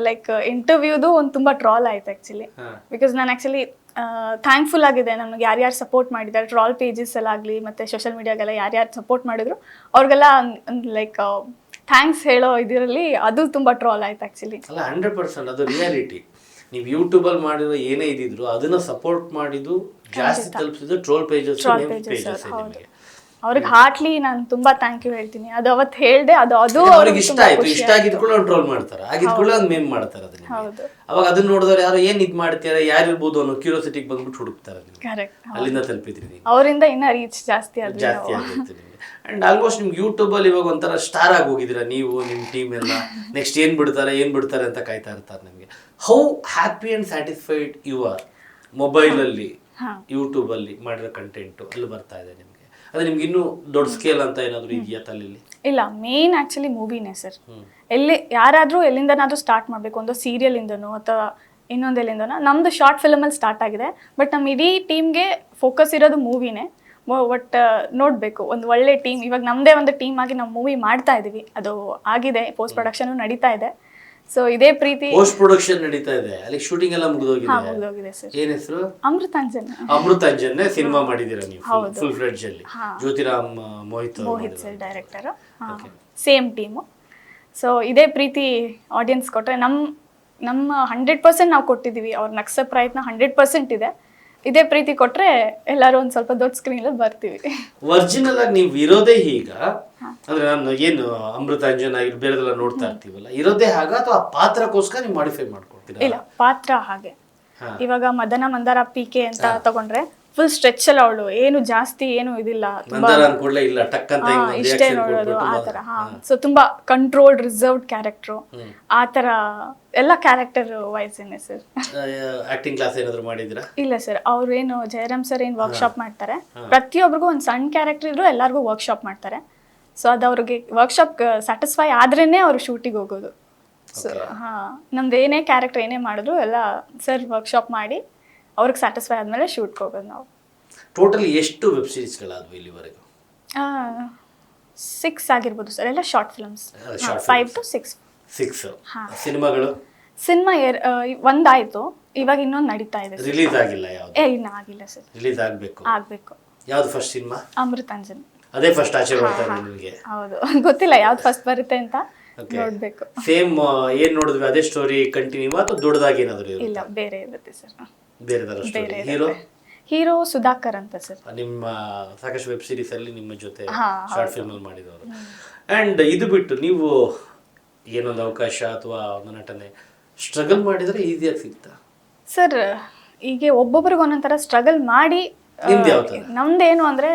ಲೈಕ್ ಇಂಟರ್ವ್ಯೂದು ಒಂದು ತುಂಬ ಟ್ರಾಲ್ ಆಯ್ತು ಆ್ಯಕ್ಚುಲಿ. ಬಿಕಾಸ್ ನಾನು ಆ್ಯಕ್ಚುಲಿ ಥ್ಯಾಂಕ್ಫುಲ್ ಆಗಿದೆ ನಮಗೆ ಯಾರ್ಯಾರು ಸಪೋರ್ಟ್ ಮಾಡಿದ್ದಾರೆ, ಟ್ರಾಲ್ ಪೇಜಸ್ ಎಲ್ಲ ಆಗಲಿ ಮತ್ತು ಸೋಷಿಯಲ್ ಮೀಡಿಯಾಗೆಲ್ಲ ಯಾರ್ಯಾರು ಸಪೋರ್ಟ್ ಮಾಡಿದ್ರು ಅವ್ರಿಗೆಲ್ಲ ಲೈಕ್ ಥ್ಯಾಂಕ್ಸ್ ಹೇಳೋ ಇದರಲ್ಲಿ ಅದು ತುಂಬ ಟ್ರಾಲ್ ಆಯ್ತು ಆ್ಯಕ್ಚುಲಿ. ಅಲ್ಲ 100% ಅದು ರಿಯಾಲಿಟಿ. ನೀವು ಯೂಟ್ಯೂಬಲ್ಲಿ ಮಾಡಿರೋ ಏನೇ ಇದ್ದಿದ್ರು ಅದನ್ನ ಸಪೋರ್ಟ್ ಮಾಡಿದ್ದು ಜಾಸ್ತಿ ತಲುಪಿಸಿದ್ದು ಟ್ರೋಲ್ ಪೇಜಸ್. ಅವ್ರಿಗೆ ಹಾರ್ಟ್ಲಿ ನಾನು ತುಂಬಾ ಥ್ಯಾಂಕ್ ಯು ಹೇಳ್ತೀನಿ. ಅದು ಅವತ್ತು ಹೇಳ್ದೆ, ಅದು ಅವ್ರಿಗೆ ಇಷ್ಟ ಆಯ್ತು. ಇಷ್ಟ ಆಗಿದ್ಕೊಳ್ಳೋ ಅವ್ರು ಟ್ರೋಲ್ ಮಾಡ್ತಾರೆ, ಆಗಿದ್ಕೊಳ್ಳೋ ಒಂದು ಮೇಮ್ ಮಾಡ್ತಾರೆ. ಅದನ್ನ ಅವಾಗ ಅದನ್ನ ನೋಡಿದವ್ರು ಯಾರು ಏನ್ ಇದ್ ಮಾಡ್ತಾರೆ, ಯಾರಿರ್ಬೋದು ಅನ್ನೋ ಕ್ಯೂರಿಯಾಸಿಟಿಗೆ ಬಂದ್ಬಿಟ್ಟು ಹುಡುಕ್ತಾರೆ. ಅಲ್ಲಿಂದ ತಲುಪಿದ್ರಿ, ಅವರಿಂದ ಇನ್ನ ರೀಚ್ ಜಾಸ್ತಿ ಜಾಸ್ತಿ ಆಗುತ್ತೆ. ಅಂಡ್ ಆಲ್ಮೋಸ್ಟ್ ನಿಮ್ಗೆ ಯೂಟ್ಯೂಬ್ ಅಲ್ಲಿ ಇವಾಗ ಒಂಥರ ಸ್ಟಾರ್ ಆಗಿ ಹೋಗಿದ್ದೀರಾ ನೀವು, ನಿಮ್ ಟೀಮ್ ಎಲ್ಲ. ನೆಕ್ಸ್ಟ್ ಏನ್ ಬಿಡ್ತಾರೆ ಅಂತ ಕಾಯ್ತಾ ಇರ್ತಾರೆ ನಿಮ್ಗೆ. How happy and satisfied you are mobile ಅಲ್ಲಿ, ಯೂಟ್ಯೂಬ್ ಅಲ್ಲಿ ಮಾಡಿರೋ ಕಂಟೆಂಟ್ ಅಲ್ಲಿ ಬರ್ತಾ ಇದೆ ನಿಮ್ಗೆ? ಅದೇ ನಿಮ್ಗೆ ಇನ್ನೂ ದೊಡ್ಡ ಸ್ಕೇಲ್ ಅಂತ ಏನಾದ್ರು ಇದೆಯಾ ತಲೆಯಲ್ಲಿ? ಇಲ್ಲ, ಮೇನ್ ಆಕ್ಚುಲಿ ಮೂವಿನೇ ಸರ್. ಎಲ್ಲಿ ಯಾರಾದ್ರೂ ಎಲ್ಲಿಂದನಾದ್ರೂ ಸ್ಟಾರ್ಟ್ ಮಾಡಬೇಕು, ಒಂದು ಸೀರಿಯಲ್ ಇಂದನೋ ಅಥವಾ ಇನ್ನೊಂದೆಲ್ಲಿಂದನೋ. ನಮ್ದು ಶಾರ್ಟ್ ಫಿಲ್ಮಲ್ಲಿ ಸ್ಟಾರ್ಟ್ ಆಗಿದೆ, ಬಟ್ ನಮ್ಮ ಇಡೀ ಟೀಮ್ಗೆ ಫೋಕಸ್ ಇರೋದು ಮೂವಿನೇ. ಬಟ್ ನೋಡಬೇಕು, ಒಂದು ಒಳ್ಳೆ ಟೀಮ್. ಇವಾಗ ನಮ್ಮದೇ ಒಂದು ಟೀಮ್ ಆಗಿ ನಾವು ಮೂವಿ ಮಾಡ್ತಾ ಇದೀವಿ, ಅದು ಆಗಿದೆ, ಪೋಸ್ಟ್ ಪ್ರೊಡಕ್ಷನ್ ನಡೀತಾ ಇದೆ. ಸೊ ಇದೇ ಪ್ರೀತಿ ಪೋಸ್ಟ್ ಪ್ರೊಡಕ್ಷನ್ ನಡೀತಾ ಇದೆ, ಅಲ್ಲಿ ಶೂಟಿಂಗ್ ಎಲ್ಲ ಮುಗಿದೋಗಿದೆ ಸರ್. ಏನ್ ಹೆಸರು? ಅಮೃತಾಂಜನ್ ಸಿನಿಮಾ ಮಾಡಿದೀರಾ ನೀವು ಫುಲ್ ಫ್ಲೆಡ್ಜ್ ಅಲ್ಲಿ? Jyothiram Mohit sir director, same team. So ಇದೇ ಪ್ರೀತಿ ಆಡಿಯನ್ಸ್ ಕೊಟ್ಟರೆ ನಮ್ಮ 100% ನಾವು ಕೊಟ್ಟಿದ್ದೀವಿ. ಅವ್ರನ್ನ ನಗ್ಸೋ ಪ್ರಯತ್ನ 100% ಇದೆ. ಇದೇ ಪ್ರೀತಿ ಕೊಟ್ರೆ ಎಲ್ಲರೂ ಒಂದ್ ಸ್ವಲ್ಪ ದೊಡ್ಡ ಸ್ಕ್ರೀನ್ ಬರ್ತೀವಿ. ಒರಿಜಿನಲ್ ಆಗಿ ನೀವು ಇರೋದೇ ಈಗ ಅಂದ್ರೆ ನಾನು ಏನು ಅಮೃತಾಂಜನ ಬೇರೆದೆಲ್ಲ ನೋಡ್ತಾ ಇರ್ತೀವಲ್ಲ, ಇರೋದೇ ಹಾಗ ಅಥವಾ ಆ ಪಾತ್ರಕ್ಕೋಸ್ಕರ ನೀವು ಮಾಡಿಫೈ ಮಾಡ್ಕೊಡ್ತೀರಾ? ಇಲ್ಲ, ಪಾತ್ರ ಹಾಗೆ. ಇವಾಗ ಮದನ ಮಂದಾರ ಪಿಕೆ ಅಂತ ತಗೊಂಡ್ರೆ ಫುಲ್ ಸ್ಟ್ರೆಚ್ ಅಲ್ಲ, ಅವಳು ಏನು ಜಾಸ್ತಿ ಏನು ಇದಿಲ್ಲ, ತುಂಬಾ ಇಲ್ಲ ಟಕ್ ಅಂತ ಇಷ್ಟೇ ನೋಡೋದು ಆತರ. ಸೊ ತುಂಬಾ ಕಂಟ್ರೋಲ್ಡ್ ರಿಸರ್ವ್ಡ್ ಕ್ಯಾರೆಕ್ಟರ್, ಆತರ ಎಲ್ಲ ಕ್ಯಾರೆಕ್ಟರ್ ವೈಸ್ ಏನೇ ಸರ್. ಆಕ್ಟಿಂಗ್ ಕ್ಲಾಸ್ ಏನಾದ್ರು ಮಾಡಿದ್ರಾ? ಇಲ್ಲ ಸರ್, ಅವ್ರು ಏನು ಜಯರಾಮ್ ಸರ್ ಏನು ವರ್ಕ್ಶಾಪ್ ಮಾಡ್ತಾರೆ, ಪ್ರತಿಯೊಬ್ಬರಿಗೂ ಒಂದು ಸಣ್ಣ ಕ್ಯಾರೆಕ್ಟರ್ ಇದ್ರು ಎಲ್ಲರಿಗೂ ವರ್ಕ್ಶಾಪ್ ಮಾಡ್ತಾರೆ. ಸೊ ಅದು ಅವ್ರಿಗೆ ವರ್ಕ್ಶಾಪ್ ಸ್ಯಾಟಿಸ್ಫೈ ಆದ್ರೇನೆ ಅವ್ರು ಶೂಟಿಗೆ ಹೋಗೋದು. ಸೊ ನಮ್ದು ಏನೇ ಕ್ಯಾರೆಕ್ಟರ್ ಏನೇ ಮಾಡಿದ್ರು ಎಲ್ಲ ಸರ್ ವರ್ಕ್ಶಾಪ್ ಮಾಡಿ ಅವ್ರಿಗೆ ಸ್ಯಾಟಿಸ್ಫೈ ಆದ್ಮೇಲೆ ಶೂಟ್ಗೆ ಹೋಗೋದು ನಾವು. ಟೋಟಲ್ ಎಷ್ಟು ವೆಬ್ ಸೀರೀಸ್ಗಳಾದ್ವು ಇಲ್ಲಿವರೆಗೂ? 6 ಆಗಿರ್ಬೋದು ಸರ್, ಎಲ್ಲ ಶಾರ್ಟ್ ಫಿಲ್ಮ್ಸ್. 5 to 6. 6 ಸಿನಿಮಾಗಳು? ಸಿನಿಮಾ ಒಂದಾಯ್ತು, ಇವಾಗ ಇನ್ನೊಂದು ನಡೀತಾ ಇದೆ. ರಿಲೀಸ್ ಆಗಿಲ್ಲ ಯಾವುದು? ಇನ್ನು ಆಗಿಲ್ಲ ಸರ್, ರಿಲೀಸ್ ಆಗ್ಬೇಕು. ಯಾವ್ದು ಫಸ್ಟ್ ಸಿನಿಮಾ? ಅಮೃತಾಂಜನ್. ಅದೇ ಫಸ್ಟ್ ಆಚೆ ಬರ್ತಾ ಇದೆ ನಿಮಗೆ? ಹೌದು, ಗೊತ್ತಿಲ್ಲ ಯಾವ್ದು ಫಸ್ಟ್ ಬರುತ್ತೆ ಅಂತ, ನೋಡ್ಬೇಕು. ಸೇಮ್ ಏನ್ ನೋಡಿದ್ವಿ ಅದೇ ಸ್ಟೋರಿ ಕಂಟಿನ್ಯೂ ಅಥವಾ ದೊಡ್ಡದಾಗಿ ಏನಾದ್ರು? ಇಲ್ಲ, ಬೇರೆ ಇರುತ್ತೆ ಸರ್. ಬೇರೆ ತರ ಸ್ಟೋರಿ. ಹೀರೋ ಸುಧಾಕರ್ ಅಂತ ಸರ್. ನಿಮ್ಮ ಸಾಕಷ್ಟು ವೆಬ್ ಸೀರೀಸ್ ಅಲ್ಲಿ ನಿಮ್ಮ ಜೊತೆ ಶಾರ್ಟ್ ಫಿಲ್ಮ್ ಅಲ್ಲಿ ಮಾಡಿದವರು. ಅಂಡ್ ಇದು ಬಿಟ್ಟು ನೀವು ಏನೊಂದು ಅವಕಾಶ ಅಥವಾ ಒಂದು ನಟನೆ ಸ್ಟ್ರಗಲ್ ಮಾಡಿದ್ರೆ ಈಸಿಯಾಗಿ ಸಿಗ್ತಾ? ಸರ್ ಈಗ ಒಬ್ಬೊಬ್ರಿಗೆ ಒಂದೊಂಥರ ಸ್ಟ್ರಗಲ್ ಮಾಡಿ, ನಮ್ದೇನು ಅಂದ್ರೆ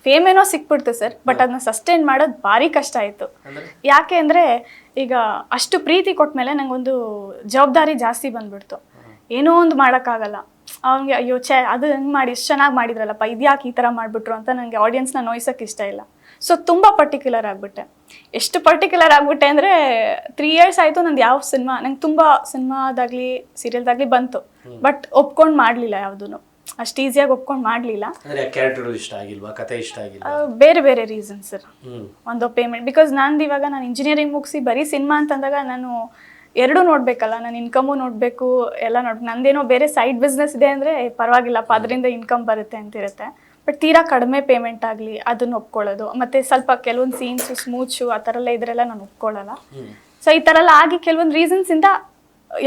ಫೇಮ್ ಏನೋ ಸಿಕ್ಬಿಡ್ತು ಸರ್, ಬಟ್ ಅದನ್ನ ಸಸ್ಟೈನ್ ಮಾಡೋದು ಭಾರಿ ಕಷ್ಟ ಆಯ್ತು. ಯಾಕೆ ಅಂದ್ರೆ ಈಗ ಅಷ್ಟು ಪ್ರೀತಿ ಕೊಟ್ಮೇಲೆ ನಂಗೊಂದು ಜವಾಬ್ದಾರಿ ಜಾಸ್ತಿ ಬಂದ್ಬಿಡ್ತು. ಏನೋ ಒಂದು ಮಾಡೋಕ್ಕಾಗಲ್ಲ, ಅವ್ನಿಗೆ ಅಯ್ಯೋ ಅದು ಹೆಂಗೆ ಮಾಡಿ ಇಷ್ಟು ಚೆನ್ನಾಗಿ ಮಾಡಿದ್ರಲ್ಲಪ್ಪ, ಇದ್ಯಾಕೆ ಈ ಥರ ಮಾಡಿಬಿಟ್ರು ಅಂತ ನನಗೆ ಆಡಿಯನ್ಸ್ನ ನೋಯ್ಸೋಕ್ಕೆ ಇಷ್ಟ ಇಲ್ಲ. ಸೊ ತುಂಬ ಪರ್ಟಿಕ್ಯುಲರ್ ಆಗಿಬಿಟ್ಟೆ. ಎಷ್ಟು ಪರ್ಟಿಕ್ಯುಲರ್ ಆಗಿಬಿಟ್ಟೆ ಅಂದರೆ 3 years ಆಯಿತು ನಂದು ಯಾವ ಸಿನಿಮಾ, ನಂಗೆ ತುಂಬ ಸಿನಿಮಾದಾಗಲಿ ಸೀರಿಯಲ್ದಾಗಲಿ ಬಂತು, ಬಟ್ ಒಪ್ಕೊಂಡು ಮಾಡಲಿಲ್ಲ, ಯಾವುದೂ ಅಷ್ಟು ಈಸಿಯಾಗಿ ಒಪ್ಕೊಂಡು ಮಾಡಲಿಲ್ಲ. ಬೇರೆ ಬೇರೆ ರೀಸನ್ ಸರ್. ಒಂದು ಪೇಮೆಂಟ್, ಬಿಕಾಸ್ ನಾನು ಇಂಜಿನಿಯರಿಂಗ್ ಮುಗಿಸಿ ಬರೀ ಸಿನಿಮಾ ಅಂತಂದಾಗ ನಾನು ಎರಡೂ ನೋಡ್ಬೇಕಲ್ಲ, ನಾನು ಇನ್ಕಮು ನೋಡಬೇಕು, ಎಲ್ಲ ನೋಡ್ಬೇಕು. ನಂದೇನೋ ಬೇರೆ ಸೈಡ್ ಬಿಸ್ನೆಸ್ ಇದೆ ಅಂದರೆ ಪರವಾಗಿಲ್ಲಪ್ಪ, ಅದರಿಂದ ಇನ್ಕಮ್ ಬರುತ್ತೆ ಅಂತಿರುತ್ತೆ. ಬಟ್ ತೀರಾ ಕಡಿಮೆ ಪೇಮೆಂಟ್ ಆಗಲಿ ಅದನ್ನು ಒಪ್ಕೊಳ್ಳೋದು, ಮತ್ತು ಸ್ವಲ್ಪ ಕೆಲವೊಂದು ಸೀನ್ಸು ಸ್ಮೂಚು ಆ ಥರ ಎಲ್ಲ ಇದ್ರೆಲ್ಲ ನಾನು ಒಪ್ಕೊಳ್ಳಲ್ಲ. ಸೊ ಈ ಥರ ಎಲ್ಲ ಆಗಿ ಕೆಲವೊಂದು ರೀಸನ್ಸಿಂದ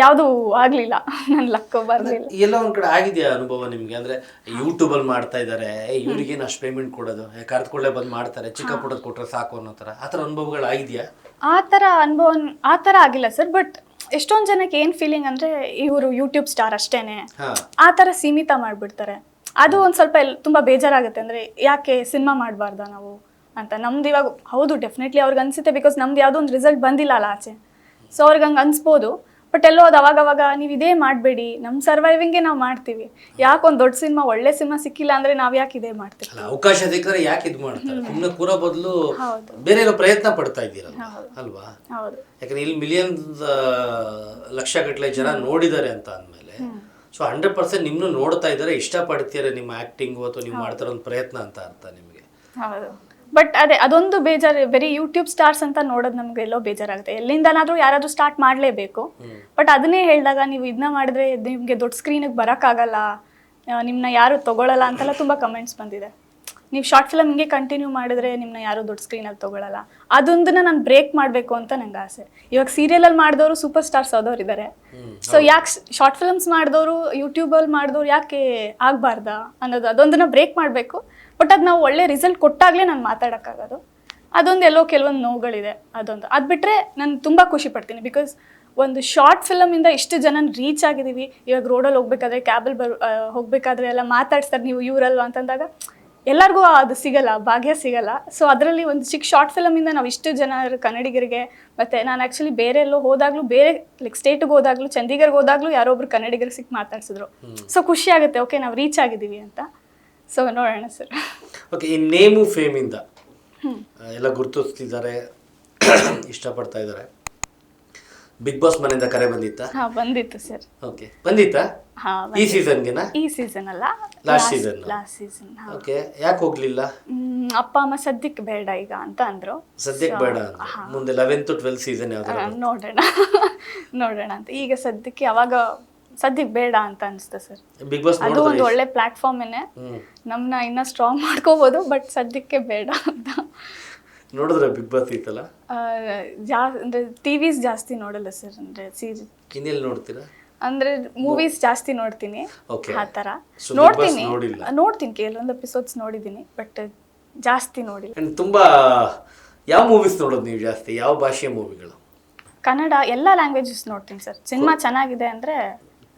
ಯಾವುದು ಆಗಲಿಲ್ಲ, ನನ್ನ ಲಕ್ ಬರಲಿಲ್ಲ. ಎಲ್ಲ ಒಂದು ಕಡೆ ಆಗಿದೆಯಾ ಅನುಭವ ನಿಮಗೆ? ಅಂದರೆ ಯೂಟ್ಯೂಬಲ್ಲಿ ಮಾಡ್ತಾ ಇದ್ದಾರೆ, ಇವ್ರಿಗೇನು ಅಷ್ಟು ಪೇಮೆಂಟ್ ಕೊಡೋದು, ಕರೆದುಕೊಳ್ಳೆ ಬಂದು ಮಾಡ್ತಾರೆ, ಚಿಕ್ಕ ಪುಟ್ಟದ್ದು ಕೊಟ್ಟರೆ ಸಾಕು ಅನ್ನೋ ಥರ, ಆ ಥರ ಅನುಭವಗಳು ಆಗಿದೆಯಾ? ಆ ಥರ ಅನುಭವ ಆ ಥರ ಆಗಿಲ್ಲ ಸರ್. ಬಟ್ ಎಷ್ಟೊಂದು ಜನಕ್ಕೆ ಏನು ಫೀಲಿಂಗ್ ಅಂದರೆ ಇವರು ಯೂಟ್ಯೂಬ್ ಸ್ಟಾರ್ ಅಷ್ಟೇನೆ, ಆ ಥರ ಸೀಮಿತ ಮಾಡಿಬಿಡ್ತಾರೆ. ಅದು ಒಂದು ಸ್ವಲ್ಪ ತುಂಬ ಬೇಜಾರಾಗುತ್ತೆ. ಅಂದರೆ ಯಾಕೆ ಸಿನಿಮಾ ಮಾಡಬಾರ್ದಾ ನಾವು ಅಂತ. ನಮ್ದು ಇವಾಗ ಹೌದು ಡೆಫಿನೆಟ್ಲಿ ಅವ್ರಿಗೆ ಅನಿಸುತ್ತೆ, ಬಿಕಾಸ್ ನಮ್ದು ಯಾವುದೋ ಒಂದು ರಿಸಲ್ಟ್ ಬಂದಿಲ್ಲ ಅಲ್ಲ ಆಚೆ. ಸೊ ಅವ್ರಿಗೆ ಹಂಗೆ ಅನಿಸ್ಬೋದು. ಬಟ್ ಎಲ್ಲೋ ಅದು ಅವಾಗವಾಗ ನೀವು ಇದೇ ಮಾಡಬೇಡಿ, ನಮ್ಮ ಸರ್ವೈವಿಂಗ್ಗೆ ನಾವು ಮಾಡ್ತೀವಿ, ಯಾಕೆ ಒಂದು ದೊಡ್ಡ ಸಿನಿಮಾ ಒಳ್ಳೆ ಸಿನಿಮಾ ಸಿಕ್ಕಿಲ್ಲ ಅಂದರೆ ನಾವು ಯಾಕೆ ಇದೇ ಮಾಡ್ತೀವಿ? ಅವಕಾಶ ಸಿಕ್ಕರೆ ಯಾಕೆ ಇದು ಮಾಡ್ತಾರೆ? ಸುಮ್ಮನೆ ಕೂರೋ ಬದಲು ಬೇರೆ ಏನೋ ಪ್ರಯತ್ನ ಪಡ್ತಾ ಇದ್ದೀರಲ್ಲ ಅಲ್ವಾ? ಯಾಕಂದ್ರೆ ಇಲ್ಲಿ ಮಿಲಿಯನ್ಸ್ ಲಕ್ಷಗಟ್ಟಲೆ ಜನ ನೋಡಿದ್ದಾರೆ ಅಂತ ಅಂದಮೇಲೆ, ಸೊ 100% ನಿಮ್ಮನ್ನು ನೋಡ್ತಾ ಇದ್ದಾರೆ, ಇಷ್ಟಪಡ್ತೀರಾ ನಿಮ್ಮ ಆ್ಯಕ್ಟಿಂಗು ಅಥವಾ ನೀವು ಮಾಡ್ತಾರೋ ಒಂದು ಪ್ರಯತ್ನ ಅಂತ ಅರ್ಥ ನಿಮಗೆ. ಹೌದು. ಬಟ್ ಅದೇ ಅದೊಂದು ಬೇಜಾರು, ಬರೀ ಯೂಟ್ಯೂಬ್ ಸ್ಟಾರ್ಸ್ ಅಂತ ನೋಡೋದು ನಮ್ಗೆ ಎಲ್ಲೋ ಬೇಜಾರಾಗುತ್ತೆ. ಎಲ್ಲಿಂದನಾದ್ರೂ ಯಾರಾದ್ರೂ ಸ್ಟಾರ್ಟ್ ಮಾಡಲೇಬೇಕು. ಬಟ್ ಅದನ್ನೇ ಹೇಳಿದಾಗ ನೀವು ಇದನ್ನ ಮಾಡಿದ್ರೆ ನಿಮಗೆ ದೊಡ್ಡ ಸ್ಕ್ರೀನಿಗೆ ಬರೋಕ್ಕಾಗಲ್ಲ, ನಿಮ್ಮನ್ನ ಯಾರು ತೊಗೊಳ್ಳಲ್ಲ ಅಂತೆಲ್ಲ ತುಂಬ ಕಮೆಂಟ್ಸ್ ಬಂದಿದೆ. ನೀವು ಶಾರ್ಟ್ ಫಿಲಮ್ ಹಿಂಗೆ ಕಂಟಿನ್ಯೂ ಮಾಡಿದ್ರೆ ನಿಮ್ಮನ್ನ ಯಾರು ದೊಡ್ಡ ಸ್ಕ್ರೀನಲ್ಲಿ ತೊಗೊಳ್ಳಲ್ಲ. ಅದೊಂದನ್ನ ನಾನು ಬ್ರೇಕ್ ಮಾಡಬೇಕು ಅಂತ ನಂಗೆ ಆಸೆ. ಇವಾಗ ಸೀರಿಯಲಲ್ಲಿ ಮಾಡಿದವರು ಸೂಪರ್ ಸ್ಟಾರ್ಸ್ ಆದವ್ರು ಇದ್ದಾರೆ. ಸೊ ಯಾಕೆ ಶಾರ್ಟ್ ಫಿಲ್ಮ್ಸ್ ಮಾಡಿದವರು ಯೂಟ್ಯೂಬಲ್ಲಿ ಮಾಡಿದವ್ರು ಯಾಕೆ ಆಗಬಾರ್ದಾ ಅನ್ನೋದು, ಅದೊಂದನ್ನ ಬ್ರೇಕ್ ಮಾಡಬೇಕು. ಬಟ್ ಅದು ನಾವು ಒಳ್ಳೆ ರಿಸಲ್ಟ್ ಕೊಟ್ಟಾಗಲೇ ನಾನು ಮಾತಾಡೋಕ್ಕಾಗೋದು. ಅದೊಂದು ಎಲ್ಲೋ ಕೆಲವೊಂದು ನೋವುಗಳಿದೆ. ಅದು ಬಿಟ್ಟರೆ ನಾನು ತುಂಬ ಖುಷಿ ಪಡ್ತೀನಿ. ಬಿಕಾಸ್ ಒಂದು ಶಾರ್ಟ್ ಫಿಲಮಿಂದ ಇಷ್ಟು ಜನ ರೀಚ್ ಆಗಿದ್ದೀವಿ. ಇವಾಗ ರೋಡಲ್ಲಿ ಹೋಗ್ಬೇಕಾದ್ರೆ, ಕ್ಯಾಬಲ್ಲಿ ಹೋಗ್ಬೇಕಾದ್ರೆ ಎಲ್ಲ ಮಾತಾಡ್ಸ್ತಾರೆ, ನೀವು ಇವರಲ್ವ ಅಂತಂದಾಗ ಎಲ್ಲರಿಗೂ ಅದು ಸಿಗಲ್ಲ, ಭಾಗ್ಯ ಸಿಗಲ್ಲ. ಸೊ ಅದರಲ್ಲಿ ಒಂದು ಚಿಕ್ಕ ಶಾರ್ಟ್ ಫಿಲಮಿಂದ ನಾವು ಇಷ್ಟು ಜನ ಕನ್ನಡಿಗರಿಗೆ, ಮತ್ತು ನಾನು ಆ್ಯಕ್ಚುಲಿ ಬೇರೆ ಎಲ್ಲೋ ಹೋದಾಗಲೂ, ಬೇರೆ ಲೈಕ್ ಸ್ಟೇಟಿಗೆ ಹೋದಾಗಲೂ, ಚಂಡೀಗಢಗೆ ಹೋದಾಗಲೂ ಯಾರೊಬ್ರು ಕನ್ನಡಿಗರಿಗೆ ಸಿಕ್ಕಿ ಮಾತಾಡ್ಸಿದ್ರು. ಸೊ ಖುಷಿ ಆಗುತ್ತೆ, ಓಕೆ ನಾವು ರೀಚ್ ಆಗಿದ್ದೀವಿ ಅಂತ. ಸೊ ನೋಡೋಣ ಸರ್. ಓಕೆ, ಈ ನೇಮು ಫೇಮಿಂದ ಎಲ್ಲ ಗುರುತಿಸ್ತಿದ್ದಾರೆ, ಇಷ್ಟಪಡ್ತಾ ಇದ್ದಾರೆ. ಬಿಗ್ ಬಾಸ್ ಮನೆಯಿಂದ ಕರೆ ಬಂದಿತ್ತಾ? ಬಂದಿತ್ತು ಸರ್. ಓಕೆ, ಬಂದಿತ್ತಾ? ಈ ಸೀಸನ್ಗೆನಾ? ಈ ಸೀಸನ್ ಅಲ್ಲ, ಲಾಸ್ಟ್ ಸೀಸನ್. ಓಕೆ, ಯಾಕೆ ಹೋಗ್ಲಿಲ್ಲ? ಅಪ್ಪ ಅಮ್ಮ ಸದ್ಯಕ್ಕೆ ಬೇಡ ಈಗ ಅಂತ ಅಂದ್ರು. ಸದ್ಯಕ್ಕೆ ಬೇಡ, ಮುಂದೆ 11th 12th ಸೀಸನ್ ಯಾವ್ದು ನೋಡೋಣ ಅಂತ. ಈಗ ಸದ್ಯಕ್ಕೆ ಅವಾಗ ಸದ್ಯಕ್ಕೆ ಬೇಡ ಅಂತ ಅನಿಸ್ತು ಸರ್. ಬಿಗ್ ಬಾಸ್ ಅದು ಒಂದು ಒಳ್ಳೆ ಪ್ಲಾಟ್ಫಾರ್ಮ್ ಏನೇ, ನಮ್ಮನ್ನ ಇನ್ನೂ ಸ್ಟ್ರಾಂಗ್ ಮಾಡ್ಕೋಬಹುದು. ಬಟ್ ಸದ್ಯಕ್ಕೆ ಬೇಡ ಅಂತ. ನೋಡಿದ್ರೆ ಬಿಗ್ ಬಾಸ್ ಇತ್ತಲ್ಲ, ಅಂದ್ರೆ ಟಿವಿಸ್ ಜಾಸ್ತಿ ನೋಡಲ್ಲ ಸರ್. ಅಂದ್ರೆ ಸೀರೀಸ್ ಇನ್ನೆಲ್ಲಿ ನೋಡ್ತೀರಾ? ಅಂದ್ರೆ ಮೂವೀಸ್ ಜಾಸ್ತಿ ನೋಡ್ತೀನಿ Okay. ಆ ಥರ So, Big Boss ನೋಡ್ತೀನಿ ನೋಡಿಲ್ಲ? ನೋಡ್ತೀನಿ ಕೆಲವೊಂದು ಎಪಿಸೋಡ್ಸ್ ನೋಡಿದ್ದೀನಿ ಬಟ್ ಜಾಸ್ತಿ ನೋಡಿಲ್ಲ. And ತುಂಬಾ ಯಾವ ಮೂವೀಸ್ ನೋಡೋದು ನೀವು ಜಾಸ್ತಿ? ಯಾವ ಭಾಷೆಯ ಮೂವಿಗಳು? ಕನ್ನಡ ಎಲ್ಲ ಲ್ಯಾಂಗ್ವೇಜಸ್ ನೋಡ್ತೀನಿ ಸರ್. ಸಿನಿಮಾ ಚೆನ್ನಾಗಿದೆ ಅಂದ್ರೆ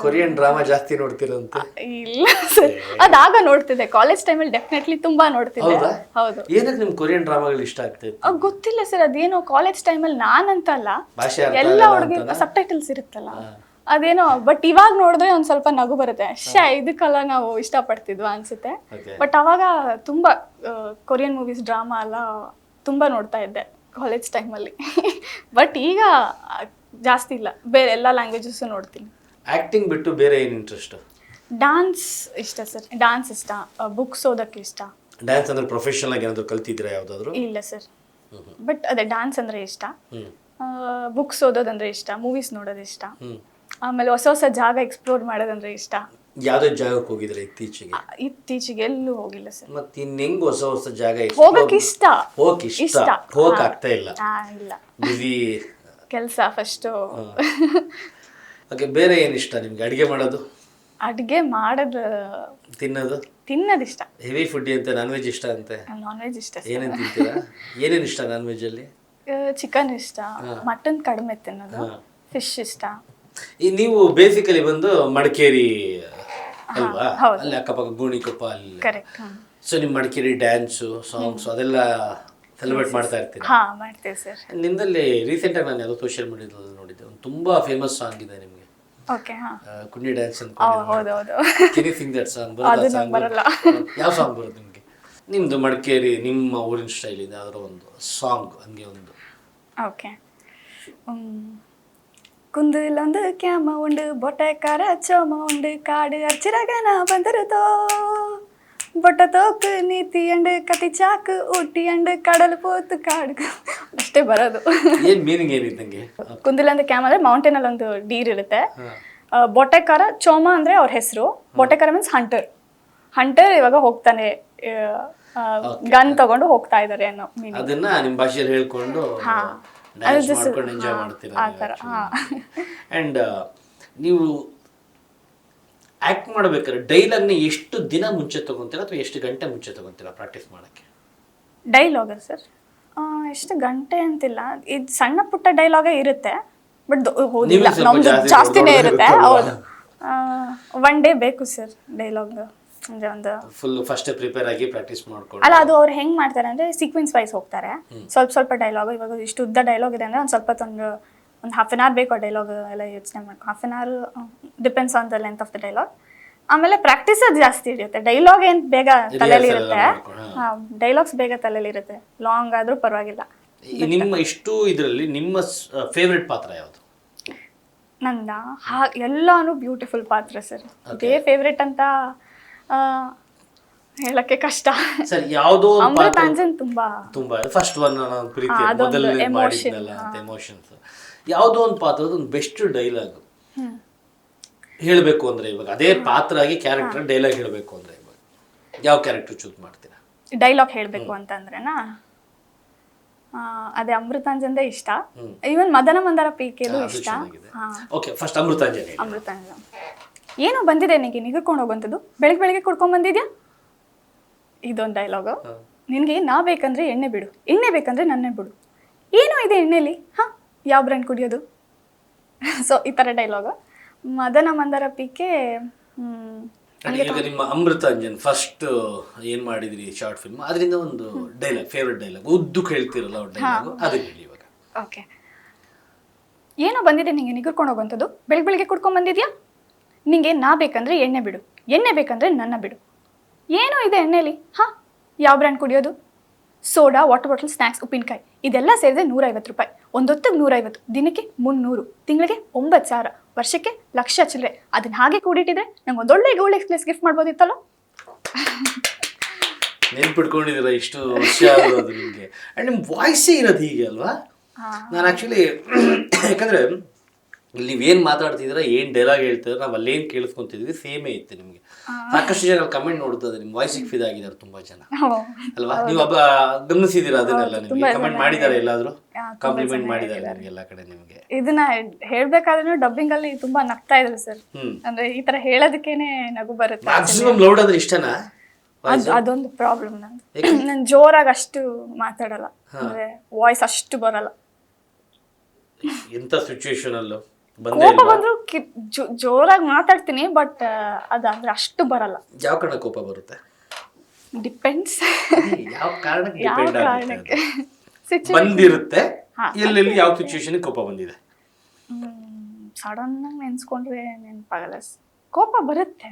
ಕೊರಿಯನ್ ಡ್ರಾಮಾ ಜಾಸ್ತಿ ನೋಡ್ತೀರಂತೆ? ಇಲ್ಲ ಸರ್, ಅದಾಗ ನೋಡ್ತಿದ್ದೆ ಕಾಲೇಜ್ ಟೈಮಲ್ಲಿ ಡೆಫಿನೆಟ್ಲಿ ತುಂಬಾ ನೋಡ್ತಿದ್ದೆ. ಹೌದಾ? ಹೌದು. ಏನಕ್ಕೆ ನಿಮ್ಗೆ ಕೊರಿಯನ್ ಡ್ರಾಮಾಗಳು ಇಷ್ಟ ಆಗ್ತೈತೆ? ಗೊತ್ತಿಲ್ಲ ಸರ್, ಅದೇನೋ ಕಾಲೇಜ್ ಟೈಮಲ್ಲಿ ನಾನಂತಲ್ಲ ಭಾಷೆ ಅರ್ಥ ಎಲ್ಲ ಆಗಲ್ಲ ಹುಡುಗಿ ಅಂತನಾ? ಸಬ್ಟೈಟಲ್ಸ್ ಇರುತ್ತಲ್ಲ ಅದೇನೋ. ಬಟ್ ಇವಾಗ ನೋಡಿದ್ರೆ ಒಂದ್ ಸ್ವಲ್ಪ ನಗು ಬರುತ್ತೆ. ಇದಕ್ಕೆಲ್ಲ ನಾವು ಇಷ್ಟಪಡ್ತಿದ್ವಾ ಅನ್ಸುತ್ತೆ. Okay. ಬಟ್ ಅವಾಗ ತುಂಬಾ ಕೊರಿಯನ್ ಮೂವೀಸ್ ಡ್ರಾಮಾ ಎಲ್ಲ ತುಂಬಾ ನೋಡ್ತಾ ಇದ್ದೆ ಕಾಲೇಜ್ ಟೈಮಲ್ಲಿ. ಬಟ್ ಈಗ ಜಾಸ್ತಿ ಇಲ್ಲ, ಬೇರೆ ಎಲ್ಲ ಲ್ಯಾಂಗ್ವೇಜಸ್ ನೋಡ್ತೀನಿ. ಆಕ್ಟಿಂಗ್ ಬಿಟ್ಟು ಬೇರೆ ಏನು ಇಂಟ್ರೆಸ್ಟ್? ಡಾನ್ಸ್ ಇಷ್ಟ ಸರ್, ಡಾನ್ಸ್ ಇಷ್ಟ, ಬುಕ್ಸ್ ಓದಕ್ಕೆ ಇಷ್ಟ. ಡ್ಯಾನ್ಸ್ ಅಂದ್ರೆ ಪ್ರೊಫೆಷನಲ್ ಆಗಿ ಏನಾದ್ರು ಕಲ್ತಿದ್ದೀರಾ ಯಾವ್ದಾದ್ರು? ಇಲ್ಲ ಸರ್, ಬಟ್ ಅದೇ ಡಾನ್ಸ್ ಅಂದ್ರೆ ಇಷ್ಟ, ಬುಕ್ಸ್ ಓದೋದಂದ್ರೆ ಇಷ್ಟ, ಮೂವೀಸ್ ನೋಡೋದು ಇಷ್ಟ, ಆಮೇಲೆ ಹೊಸ ಹೊಸ ಜಾಗ ಎಕ್ಸ್ಪ್ಲೋರ್ ಮಾಡೋದಂದ್ರೆ ಇಷ್ಟ. ಯಾವ್ದೇ ಜಾಗಕ್ಕೆ ಹೋಗಿದ್ರೆ ಇತ್ತೀಚೆಗೆ? ಇತ್ತೀಚೆಗೆ ಎಲ್ಲೂ ಹೋಗಿಲ್ಲ ಸರ್. ಮತ್ತೆ ಹೆಂಗ್ ಹೊಸ ಹೊಸ ಜಾಗ ಹೋಗಕ್ ಇಷ್ಟ, ಇಷ್ಟ ಹೋಗಕ್ ಆಗ್ತಾ ಇಲ್ಲ? ಇಲ್ಲ, ಬಿಸಿ ಕೆಲಸ ಫಸ್ಟ್. ಓಕೆ, ಬೇರೆ ಏನ್ ಇಷ್ಟ ನಿಮ್ಗೆ? ಅಡಿಗೆ ಮಾಡೋದು, ಅಡ್ಗೆ ಮಾಡೋದು, ತಿನ್ನೋದಿಷ್ಟ. ಹೆವಿ ಫುಡ್ ಅಂತೆ, ನಾನ್ ವೆಜ್ ಇಷ್ಟ ಅಂತೆ? ನಾನ್ ವೆಜ್ ಇಷ್ಟ. ಏನೇನ್ ತಿಂತೀರಾ? ಏನೇನ್ ಇಷ್ಟ ನಾನ್ ವೆಜ್ ಅಲ್ಲಿ? ಚಿಕನ್ ಇಷ್ಟ, ಮಟನ್ ಕಡಿಮೆ ತಿನ್ನೋದು, ಫಿಶ್ ಇಷ್ಟ. ನೀವು ಬೇಸಿಕಲಿ ಬಂದು ಮಡಿಕೇರಿ ಅಲ್ವಾ? ಹೌದು. ಅಲ್ಲಿ ಅಕ್ಕಪಕ್ಕ ಗೋಣಿಕೊಪ್ಪ ಅಲ್ಲಿ. ಕರೆಕ್ಟ್. ಸೊ ನಿಮ್ ಮಡಿಕೇರಿ ಡ್ಯಾನ್ಸು ಸಾಂಗ್ಸ್ ಅದೆಲ್ಲ ಸೆಲೆಬ್ರೇಟ್ ಮಾಡ್ತಾ ಇರ್ತೀರಾ? ಹಾ, ಮಾಡ್ತೀವಿ ಸರ್. ನಿಮ್ದಲ್ಲಿ ರೀಸೆಂಟ್ ಆಗಿ ನಾನು ಯಾವುದೋ ಸೋಷಿಯಲ್ ಮೀಡಿಯಾದಲ್ಲಿ ನೋಡಿದ್ದೆ, ಒಂದು ತುಂಬಾ ಫೇಮಸ್ ಸಾಂಗ್ ಇದೆ ನಿಮ್ಗೆ, ಓಕೆ. ಹಾ, ಕುಣ್ಣಿ ಡ್ಯಾನ್ಸ್ ಅಂತ. ಹೌದೌದು. ಕೆನಿ ಸಿಂಗ್ ದಟ್ ಸಾಂಗ್ ಅದು ನಂಗೆ ಬರಲ್ಲ. ಯಾವ ಸಾಂಗ್ ಬರುತ್ತೆ ನಿಮ್ಗೆ? ನಿಮ್ದು ಮಡಿಕೇರಿ ನಿಮ್ಮ ಊರಿನ ಸ್ಟೈಲ್ ಇದೆ ಯಾವ್ದಾರ ಒಂದು ಸಾಂಗ್ ಹಂಗೆ ಒಂದು. ಓಕೆ. ಕುಂದಿಲೊಂದು ಕ್ಯಾಮ ಉಂಡು ಬೊಟ್ಟೆಕಾರ ಚೋಮ ಉಂಡು ಕಾಡು ಅರ್ಚಿರಗನ ಬಂದಿರುತ್ತೋ ಬೊಟ್ಟ ತೋಕು ನೀತಿ ಅಂಡು ಕತಿ ಚಾಕು ಊಟಿ ಅಂಡು ಕಡಲು ಪೋತು ಕಾಡು. ಅಷ್ಟೇ ಬರೋದು. ಏನ್ ಮೀನಿಂಗ್ ಏನಿದ್ದಂಗೆ? ಕುಂದಿಲೊಂದು ಕ್ಯಾಮ ಅಂದ್ರೆ ಮೌಂಟೇನ್ ಅಲ್ಲಿ ಒಂದು ಡೀರ್ ಇರುತ್ತೆ. ಬೊಟ್ಟೆಕಾರ ಚೋಮ ಅಂದ್ರೆ ಅವ್ರ ಹೆಸರು. ಬೊಟ್ಟೆಕಾರ ಮೀನ್ಸ್ ಹಂಟರ್. ಇವಾಗ ಹೋಗ್ತಾನೆ, ಗನ್ ತಗೊಂಡು ಹೋಗ್ತಾ ಇದಾರೆ ಅನ್ನೋ ಮೀನಿಂಗ್. ಅದನ್ನ ನಿಮ್ ಭಾಷೆಯಲ್ಲಿ ಹೇಳ್ಕೊಂಡು ಡ್ಯಾನ್ಸ್ ಮಾಡ್ಕೊಂಡು ಎಂಜಾಯ್ ಮಾಡ್ತೀರಾ? ಅಂಡ್ ನೀವು ಆಕ್ಟ್ ಮಾಡ್ಬೇಕಾದ್ರೆ ಡೈಲಾಗ್ನ ಎಷ್ಟು ದಿನ ಮುಂಚೆ ತಗೊಂತೀರಾ ಅಥವಾ ಎಷ್ಟು ಗಂಟೆ ಮುಂಚೆ ತಗೊಂತೀರಾ ಪ್ರಾಕ್ಟೀಸ್ ಮಾಡಕ್ಕೆ? ಡೈಲಾಗ್ ಸರ್ ಎಷ್ಟು ಗಂಟೆ ಅಂತಿಲ್ಲ, ಇದು ಸಣ್ಣ ಪುಟ್ಟ ಡೈಲಾಗೇ ಇರುತ್ತೆ. ಬಟ್ ನಮ್ದು ಜಾಸ್ತಿನೇ ಇರುತ್ತೆ. ಹೌದು, 1 day ಬೇಕು ಸರ್ ಡೈಲಾಗ್. ಅಂದ್ರೆ ಒಂದು ಫುಲ್ ಫಸ್ಟ್ ಪ್ರಿಪೇರ್ ಆಗಿ ಪ್ರಾಕ್ಟೀಸ್ ಮಾಡ್ಕೊಂಡು. ಅಲ್ಲ, ಅದು ಅವ್ರು ಹೆಂಗ್ ಮಾಡ್ತಾರೆ ಅಂದ್ರೆ ಸೀಕ್ವೆನ್ಸ್ ವೈಸ್ ಹೋಗ್ತಾರೆ. ಸ್ವಲ್ಪ ಡೈಲಾಗ್, ಇವಾಗ ಇಷ್ಟು ಉದ್ದ ಡೈಲಾಗ್ ಇದೆ ಅಂದ್ರೆ ಒಂದು ಸ್ವಲ್ಪ ಒಂದು half an hour ಬೇಕು ಆ ಡೈಲಾಗ್ ಎಲ್ಲ ಯೋಚನೆ ಮಾಡ್ಕೊ. half an hour depends on the length of the dialogue. ಆಮೇಲೆ ಪ್ರಾಕ್ಟೀಸ್ ಅದು ಜಾಸ್ತಿ ಇರುತ್ತೆ. ಡೈಲಾಗ್ ಏನ್ ಬೇಗ ತಲೆಯಲ್ಲಿ ಇರುತ್ತೆ, ಡೈಲಾಗ್ಸ್ ಬೇಗ ತಲೆಯಲ್ಲಿ ಇರುತ್ತೆ. ಲಾಂಗ್ ಆದ್ರೂ ಪರವಾಗಿಲ್ಲ. ನಿಮ್ಮ ಇಷ್ಟು ಇದರಲ್ಲಿ ನಿಮ್ಮ ಫೇವ್ರೆಟ್ ಪಾತ್ರ ಯಾವುದು? ನಂದ ಎಲ್ಲಾನು ಬ್ಯೂಟಿಫುಲ್ ಪಾತ್ರ ಸರ್. ಇದೇ ಫೇವ್ರೆಟ್ ಅಂತ ಹೇಳಕ್ಕೆ ಕಷ್ಟ. ಸರ್, ಯಾವುದೋ ಅಮೃತಾಂಜನ್ ತುಂಬಾ ಫಸ್ಟ್ ಒನ್ ಪ್ರೀತಿ ಮೊದಲನೇ ಮಾಡಿದ್ನಲ್ಲ ಅಂತ ಎಮೋಷನ್ಸ್. ಯಾವುದೋ ಒಂದು ಪಾತ್ರದ ಒಂದು ಬೆಸ್ಟ್ ಡೈಲಾಗ್ ಹೇಳಬೇಕು ಅಂದ್ರೆ, ಇವಾಗ ಅದೇ ಪಾತ್ರ ಆಗಿ ಕ್ಯಾರೆಕ್ಟರ್ ಡೈಲಾಗ್ ಹೇಳಬೇಕು ಅಂದ್ರೆ ಇವಾಗ ಯಾವ ಕ್ಯಾರೆಕ್ಟರ್ ಚೂಸ್ ಮಾಡ್ತೀರಾ? ಡೈಲಾಗ್ ಹೇಳಬೇಕು ಅಂತಂದ್ರೆನಾ, ಅದೇ ಅಮೃತಾಂಜನ್ದೇ ಇಷ್ಟ. ಈವನ್ ಮದನ ಮಂದಾರ ಪೀಕೆದು ಇಷ್ಟ. Okay, first Amrutanjan. ಏನೋ ಬಂದಿದೆ ನಿನಗೆ ನಿಗರ್ಕೊಂಡು ಹೋಗುವಂಥದ್ದು, ಬೆಳಗ್ಗೆ ಕುಡ್ಕೊಂಡ್ ಬಂದಿದ್ಯಾ, ಇದೊಂದು ಡೈಲಾಗು. ನಿನಗೆ ನಾ ಬೇಕಂದ್ರೆ ಎಣ್ಣೆ ಬಿಡು, ಎಣ್ಣೆ ಬೇಕಂದ್ರೆ ನನ್ನೇ ಬಿಡು, ಏನೋ ಇದೆ ಎಣ್ಣೆಲಿ, ಹಾ ಯಾವ ಬ್ರ್ಯಾಂಡ್ ಕುಡಿಯೋದು. ಸೊ ಈ ಥರ ಡೈಲಾಗು. ಮದನ ಮಂದಾರ ಪೀಕೆ. ಈಗ ನಿಮ್ಮ ಅಮೃತಾಂಜನ್ ಫಸ್ಟ್ ಏನ್ ಮಾಡಿದ್ರಿ ಶಾರ್ಟ್ ಫಿಲ್ಮ್, ಅದರಿಂದ ಒಂದು ಡೈಲಾಗ್, ಫೇವ್ರೆಟ್ ಡೈಲಾಗ್ ಉದ್ದಕ್ಕೆ ಹೇಳ್ತಿರಲ್ಲ ಡೈಲಾಗ್, ಅದನ್ನ ಹೇಳಿ ಇವಾಗ. ಓಕೆ. ಏನೋ ಬಂದಿದೆ ನಿಂಗೆ ನಿಗರ್ಕೊಂಡು ಹೋಗುವಂಥದ್ದು, ಬೆಳಗ್ಗೆ ಕುಡ್ಕೊಂಡ್ ಬಂದಿದ್ಯಾ, ನಿಂಗೆ ನಾ ಬೇಕಂದ್ರೆ ಎಣ್ಣೆ ಬಿಡು, ಎಣ್ಣೆ ಬೇಕಂದ್ರೆ ನನ್ನ ಬಿಡು, ಏನೋ ಇದೆ ಎಣ್ಣೆಲಿ, ಹಾ ಯಾವ ಬ್ರ್ಯಾಂಡ್ ಕುಡಿಯೋದು, ಸೋಡಾ, ವಾಟರ್ ಬಾಟಲ್, ಸ್ನ್ಯಾಕ್ಸ್, ಉಪ್ಪಿನಕಾಯಿ, ಇದೆಲ್ಲ ಸೇರಿದೆ 150 ರೂಪಾಯಿ. ಒಂದೊತ್ತಿಗೆ 150, ದಿನಕ್ಕೆ 300, ತಿಂಗಳಿಗೆ 9,000, ವರ್ಷಕ್ಕೆ 1,00,000 ಚಿಲ್ಲರೆ. ಅದನ್ನ ಹಾಗೆ ಕೂಡಿಟ್ಟಿದ್ರೆ ನಂಗೆ ಒಂದೊಳ್ಳೆ ಗೋಲ್ಡ್ ಎಕ್ಸ್ಪ್ರೆಸ್ ಗಿಫ್ಟ್ ಮಾಡ್ಬೋದಿತ್ತಲ್ಲ. ನೆನ್ಪಿಟ್ಕೊಂಡಿದ್ದೀರಾ ಇಷ್ಟು ವರ್ಷ ಆಗೋದು ನಿಮಗೆ. ಅಂಡ್ ನಿಮ್ಮ ವಾಯ್ಸೇ ಇರೋದು ಹೀಗೆ ಅಲ್ವಾ? ನಾನು ಆ್ಯಕ್ಚುಲಿ ಯಾಕಂದರೆ ಇಲ್ಲಿ ನೀವೇನ್ ಮಾತಾಡ್ತಿದ್ದೀರಾ, ಏನ್ ಡೈಲಾಗ್ ಹೇಳ್ತಿದ್ರೆ ನಾವು ಅಲ್ಲೇನ್ ಕೇಳಿಸ್ಕೊಂತಿದ್ವಿ ಸೇಮೇ ಇತ್ತು ನಿಮ್ಗೆ. ಸಾಕಷ್ಟು ಜನ ಕಮೆಂಟ್ ನೋಡ್ತದೆ, ನಿಮ್ ವಾಯ್ಸಿಗೆ ಫಿದಾಗಿದ್ದಾರೆ ತುಂಬಾ ಜನ ಅಲ್ವಾ? ನೀವು ಗಮನಿಸಿದೀರಾ ಅದನ್ನೆಲ್ಲ? ನಿಮ್ಗೆ ಕಮೆಂಟ್ ಮಾಡಿದ್ದಾರೆ, ಎಲ್ಲಾದ್ರೂ ಕಾಂಪ್ಲಿಮೆಂಟ್ ಮಾಡಿದ್ದಾರೆ ನಿಮ್ಗೆ ಎಲ್ಲ ಕಡೆ? ನಿಮ್ಗೆ ಇದನ್ನ ಹೇಳ್ಬೇಕಾದ್ರೂ ಡಬ್ಬಿಂಗ್ ಅಲ್ಲಿ ತುಂಬಾ ನಗ್ತಾ ಇದ್ರು ಸರ್. ಅಂದ್ರೆ ಈ ತರ ಹೇಳೋದಕ್ಕೇನೆ ನಗು ಬರುತ್ತೆ. ಮ್ಯಾಕ್ಸಿಮಮ್ ಲೌಡ್ ಅಂದ್ರೆ ಇಷ್ಟನಾ? ಅದೊಂದು ಪ್ರಾಬ್ಲಮ್ ನಂದು. ನಾನು ಜೋರಾಗಿ ಅಷ್ಟು ಮಾತಾಡಲ್ಲ, ಅಂದ್ರೆ ವಾಯ್ಸ್ ಅಷ್ಟು ಬರಲ್ಲ. ಎಂತ ಸಿಚುವೇಶನ್ ಅಲ್ಲೂ ಕೋಪ ಬಂದ್ರು ಜೋರಾಗಿ ಮಾತಾಡ್ತೀನಿ, ಬಟ್ ಅದಂದ್ರೆ ಅಷ್ಟು ಬರಲ್ಲ. ಯಾವ ಕಾರಣ ಕೋಪ ಬರುತ್ತೆ? ಡಿಪೆಂಡ್ಸ್ ಯಾವ ಕಾರಣಕ್ಕೆ ಯಾವ ಡಿಪೆಂಡ್ ಕಾರಣಕ್ಕೆ ಆಗುತ್ತೆ, ಬಂದಿರುತ್ತೆ. ಎಲ್ಲೆಲ್ಲಿ ಯಾವ ಸಿಚುವೇಶನ್ ಕೋಪ ಬಂದಿದೆ? ಸಡನ್ ಆಗಿ ನೆನ್ಸ್ಕೊಂಡ್ರೆ ನೆನಪಾಗಲ್ಲ. ಕೋಪ ಬರುತ್ತೆ,